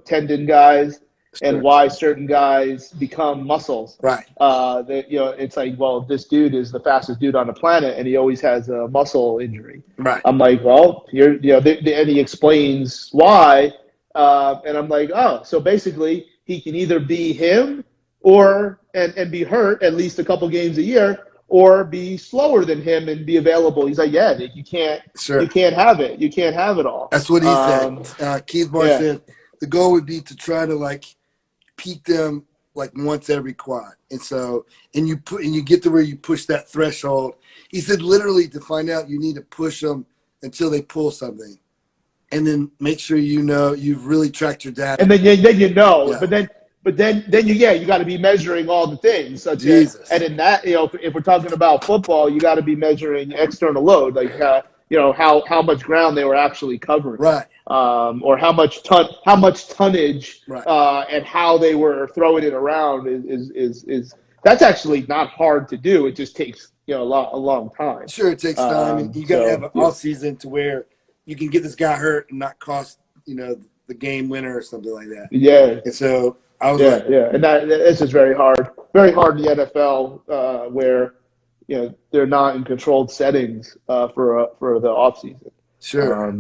tendon guys, and
Sure.
why certain guys become muscles.
Right.
That, it's like, well, this dude is the fastest dude on the planet, and he always has a muscle injury.
Right.
I'm like, well, and he explains why, and I'm like, oh, so basically he can either be him or and be hurt at least a couple games a year, or be slower than him and be available. He's like, yeah, you can't
Sure.
have it. You can't have it all.
That's what he said. Keith Barr
Yeah.
said the goal would be to try to like peak them like once every quad. And so, and you get to where you push that threshold. He said literally to find out you need to push them until they pull something, and then make sure you've really tracked your data.
And then you know,
Yeah.
but then you got to be measuring all the things. Such
Jesus.
and in that, if we're talking about football, you got to be measuring external load, like how much ground they were actually covering,
Right.
Or how much tonnage,
Right.
and how they were throwing it around is that's actually not hard to do. It just takes a long time.
Sure, it takes time, and you got to have an off season to where you can get this guy hurt and not cost the game winner or something like that.
Yeah.
And so I was
and this is very hard in the NFL, where they're not in controlled settings for the off season.
Sure.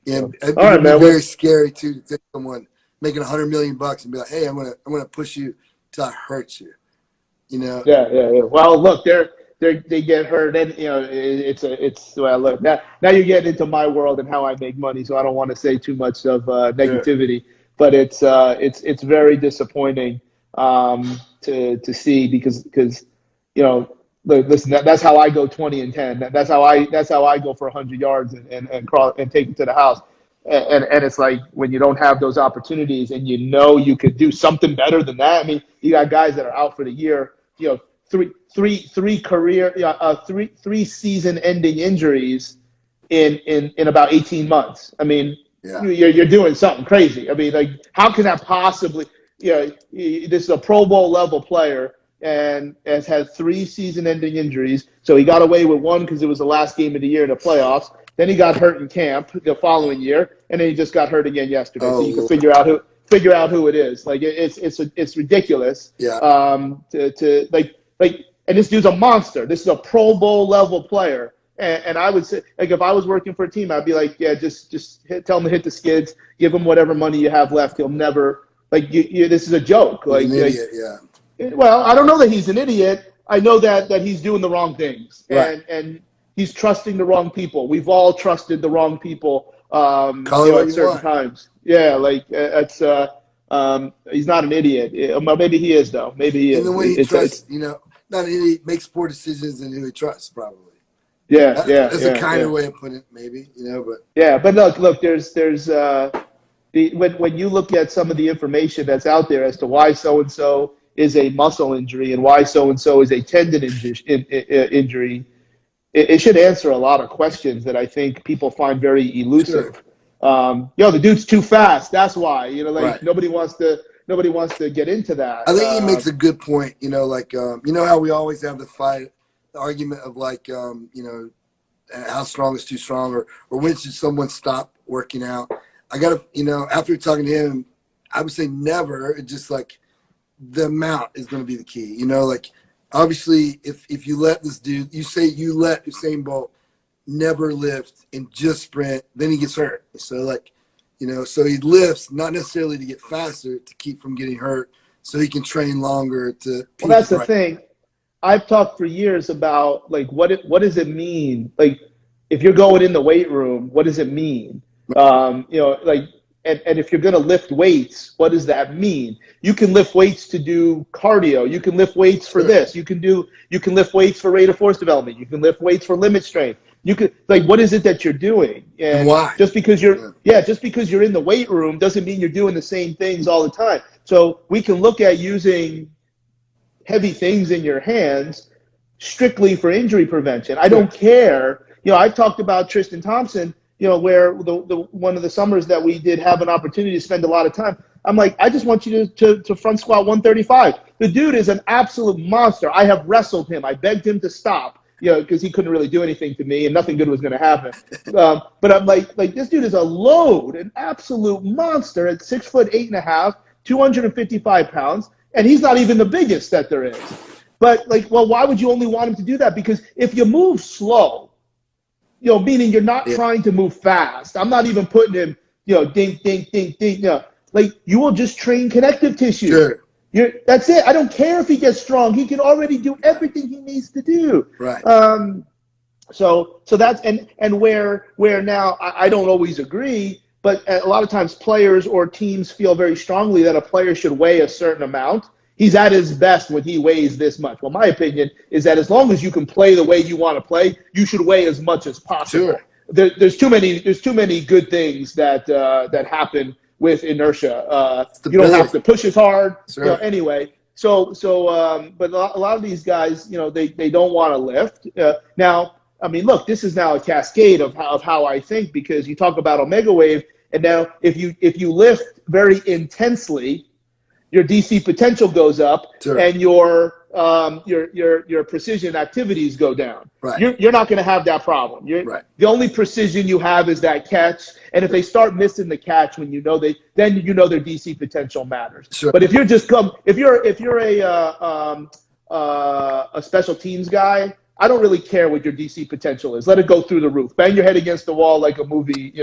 It'd
all right,
be
man.
Very scary too to take someone making $100 million and be like, "Hey, I'm gonna push you till I hurt you."
Yeah. Well, look, they get hurt, and it's well, look, now you're getting into my world and how I make money, so I don't want to say too much of negativity. Sure. But it's very disappointing to see because listen, that's how I go 20 and 10. That's how I go for 100 yards and crawl and take it to the house. And it's like when you don't have those opportunities and you could do something better than that. I mean, you got guys that are out for the year, three season-ending injuries in about 18 months. I mean, you're doing something crazy. I mean, like, how can that possibly? This is a Pro Bowl level player and has had 3 season-ending injuries. So he got away with one because it was the last game of the year in the playoffs. Then he got hurt in camp the following year, and then he just got hurt again yesterday. So you can figure out who it is. Like it's ridiculous.
Yeah.
To and this dude's a monster. This is a Pro Bowl level player. And I would say, like, if I was working for a team, I'd be like, yeah, just tell him to hit the skids, give him whatever money you have left. He'll never this is a joke.
He's an idiot, yeah.
Well, I don't know that he's an idiot. I know that he's doing the wrong things,
right.
and he's trusting the wrong people. We've all trusted the wrong people at certain times. Yeah, like it's he's not an idiot. Maybe he is though. Maybe he is.
And the way he trusts, not an idiot, makes poor decisions and who he trusts probably.
That's
a kinder way of putting it, maybe, but
yeah, but look, there's when you look at some of the information that's out there as to why so and so is a muscle injury and why so and so is a tendon injury, it should answer a lot of questions that I think people find very elusive. Sure. The dude's too fast. That's why. Right. Nobody wants to get into that.
I think he makes a good point. How we always have the argument of how strong is too strong, or when should someone stop working out? I gotta, after talking to him, I would say never. It's just like the amount is going to be the key. Obviously, if you let this dude, you let Usain Bolt never lift and just sprint, then he gets hurt. So so he lifts not necessarily to get faster, to keep from getting hurt, so he can train longer to.
Well, that's the thing. I've talked for years about what does it mean? Like, if you're going in the weight room, what does it mean? And if you're going to lift weights, what does that mean? You can lift weights to do cardio. You can lift weights for this. You can lift weights for rate of force development. You can lift weights for limit strength. You could what is it that you're doing? And
why?
Just because you're in the weight room doesn't mean you're doing the same things all the time. So we can look at using heavy things in your hands strictly for injury prevention. I don't care. I've talked about Tristan Thompson, where the one of the summers that we did have an opportunity to spend a lot of time. I'm like, I just want you to front squat 135. The dude is an absolute monster. I have wrestled him. I begged him to stop, because he couldn't really do anything to me and nothing good was going to happen. But I'm like this dude is a load, an absolute monster at 6'8.5", 255 pounds, and he's not even the biggest that there is. But like, well, why would you only want him to do that? Because if you move slow, meaning you're not trying to move fast. I'm not even putting him, ding, ding, ding, ding. Like you will just train connective tissue.
Sure.
That's it. I don't care if he gets strong. He can already do everything he needs to do.
Right.
So that's and where now I don't always agree, but a lot of times players or teams feel very strongly that a player should weigh a certain amount. He's at his best when he weighs this much. Well, my opinion is that as long as you can play the way you want to play, you should weigh as much as possible.
Sure.
There's too many good things that happen with inertia. You don't have to push as hard.
Sure.
Anyway, but a lot of these guys, they don't want to lift. Now, I mean, look, this is now a cascade of how I think, because you talk about Omega Wave, and now if you lift very intensely, your DC potential goes up, sure, and your precision activities go down.
Right.
You're not going to have that problem.
Right.
The only precision you have is that catch, and if they start missing the catch when then their DC potential matters.
Sure.
But if you're a special teams guy, I don't really care what your DC potential is. Let it go through the roof. Bang your head against the wall like a movie,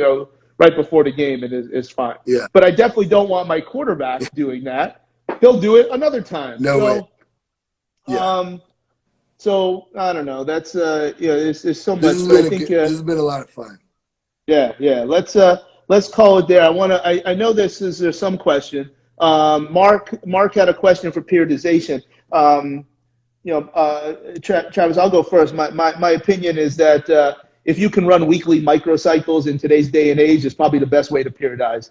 right before the game, and it's fine.
Yeah.
But I definitely don't want my quarterback doing that. He'll do it another time.
No way. Yeah.
So I don't know. That's there's so much.
This has been a lot of fun.
Yeah. Let's call it there. I know there's some question. Mark had a question for periodization. Travis, I'll go first. My opinion is that if you can run weekly microcycles in today's day and age, it's probably the best way to periodize.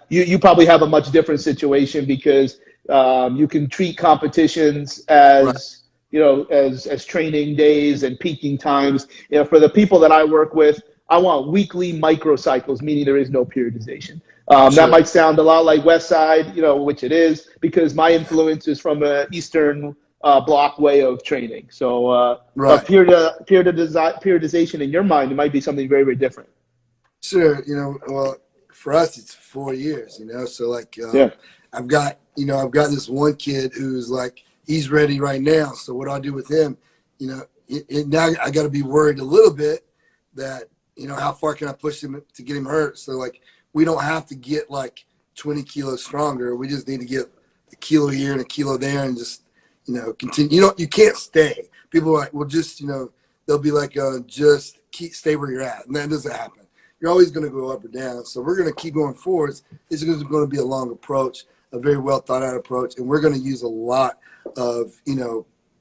You probably have a much different situation because you can treat competitions as as training days and peaking times. For the people that I work with, I want weekly microcycles, meaning there is no periodization. Sure. That might sound a lot like West Side, which it is, because my influence is from an Eastern block way of training. So periodization in your mind, it might be something very, very different.
Sure. Well, for us, it's 4 years, so like, I've got this one kid who's like, he's ready right now. So what do I do with him? Now I got to be worried a little bit that, how far can I push him to get him hurt? So like, we don't have to get like 20 kilos stronger. We just need to get a kilo here and a kilo there and just, continue. You can't stay. People are like, well, just, they'll be like, just stay where you're at. And that doesn't happen. You're always going to go up or down. So we're going to keep going forwards. It's going to be a long approach, a very well thought out approach. And we're going to use a lot of,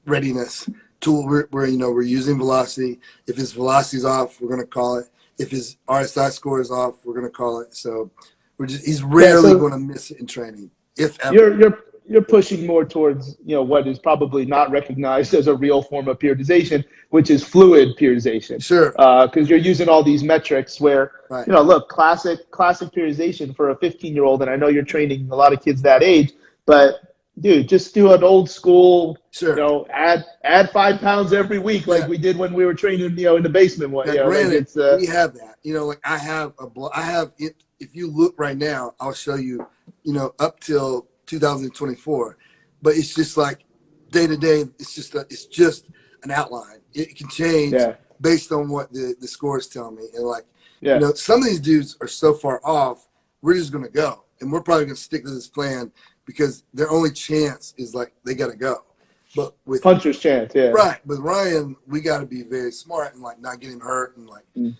readiness tool. We're using velocity. If his velocity's off, we're going to call it. If his RSI score is off, we're going to call it. So he's rarely going to miss it in training, if ever.
You're pushing more towards, what is probably not recognized as a real form of periodization, which is fluid periodization.
Sure.
Because you're using all these metrics where,
right,
look, classic periodization for a 15-year-old, and I know you're training a lot of kids that age, but dude, just do an old school,
sure,
add 5 pounds every week like we did when we were training, in the basement.
Granted, we have that. I have it. If you look right now, I'll show you, up till 2024, but it's just like day to day. It's just an outline. It can change based on what the scores tell me. And like, some of these dudes are so far off. We're just gonna go, and we're probably gonna stick to this plan because their only chance is like they gotta go. But with
puncher's chance,
right. With Ryan, we got to be very smart and like not get him hurt, and like we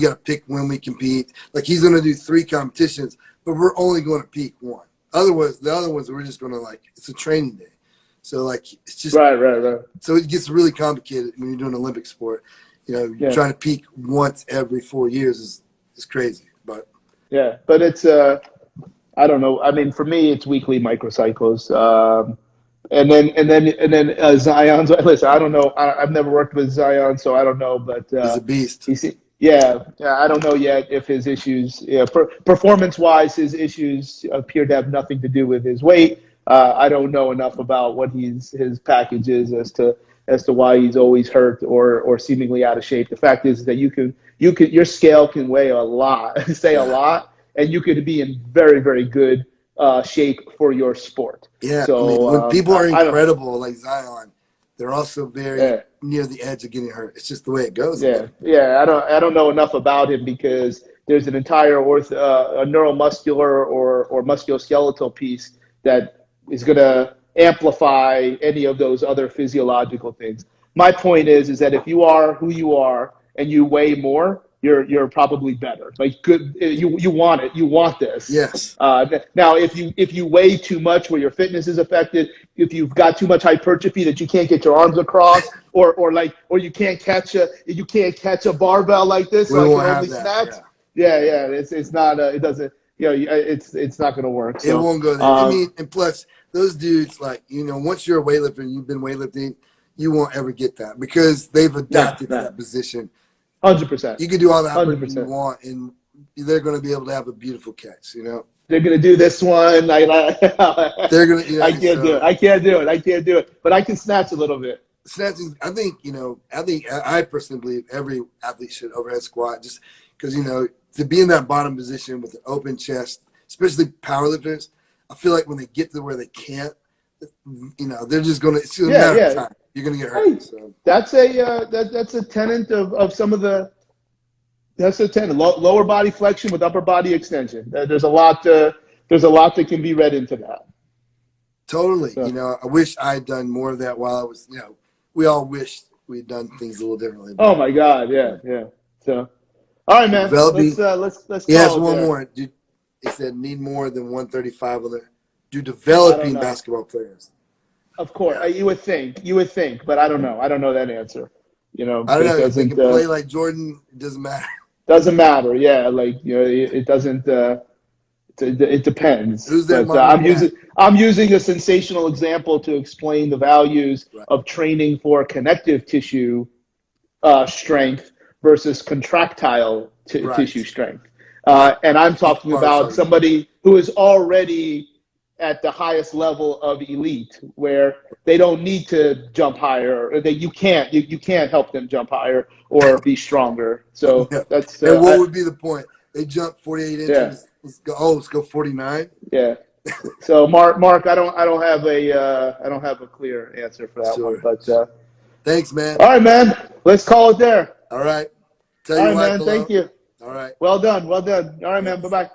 got to pick when we compete. Like he's gonna do 3 competitions, but we're only going to peak 1. Otherwise, the other ones we're just gonna it's a training day, so like it's just
right.
So it gets really complicated when you're doing Olympic sport. Trying to peak once every 4 years is crazy. But
but it's I don't know. I mean, for me, it's weekly microcycles, and then Zion's. Listen, I don't know. I've never worked with Zion, so I don't know. But
he's a beast.
I don't know yet if his issues, performance-wise, his issues appear to have nothing to do with his weight. I don't know enough about what his package is as to why he's always hurt or seemingly out of shape. The fact is that your scale can weigh a lot, a lot, and you could be in very, very good shape for your sport.
Yeah,
So
I mean, when people are
I don't.
incredible like Zion, they're also very
Yeah.
near the edge of getting hurt. It's just the way it goes.
Yeah, yeah. I don't know enough about him because there's an entire a neuromuscular or musculoskeletal piece that is going to amplify any of those other physiological things. My point is that if you are who you are and you weigh more, you're probably better. Like good, you want it. You want this.
Yes.
Now, if you weigh too much, where your fitness is affected, if you've got too much hypertrophy that you can't get your arms across, or you can't catch a barbell like this,
We
so I can
won't
only
have that.
snatch.
Yeah.
Yeah. It's not. It doesn't. It's not going to work.
It
So,
won't go there. I mean, and plus, those dudes, like, once you're a weightlifter and you've been weightlifting, you won't ever get that because they've adapted to that position.
100%.
You can do all the hypertrophy you
100%.
want, and they're going to be able to have a beautiful catch,
They're gonna do this one.
They're going to,
I can't do it. I can't do it. But I can snatch a little bit.
Snatching, I personally believe every athlete should overhead squat just because, to be in that bottom position with an open chest, especially powerlifters, I feel like when they get to where they can't, they're just going to, it's a matter of time. You're going to get hurt.
Hey,
So.
that's a tenet of some of the. That's a tenet. Lower body flexion with upper body extension. There's a lot that can be read into that.
Totally.
So.
I wish I had done more of that while I was. We all wished we'd done things a little differently.
Oh my God! Yeah. So, all right, man. Let's.
Yes,
call it
one
there.
more. Dude, it said need more than 135 on there. Do developing basketball players.
Of course, yeah. You would think, but I don't know. I don't know that answer.
I don't know. If they can play like Jordan, it doesn't matter.
Doesn't matter. Yeah, it doesn't. It depends.
Who's that?
I'm using a sensational example to explain the values of training for connective tissue strength versus contractile tissue strength. And I'm talking about somebody who is already at the highest level of elite, where they don't need to jump higher, or you can't help them jump higher or be stronger. So that's.
And what would be the point? They jump 48 inches.
Yeah.
Let's go 49.
Yeah. So Mark, I don't have a clear answer for that one, but
thanks, man.
All right, man. Let's call it there.
All right.
All right, man. Thank you.
All right.
Well done. All right, man. Bye-bye.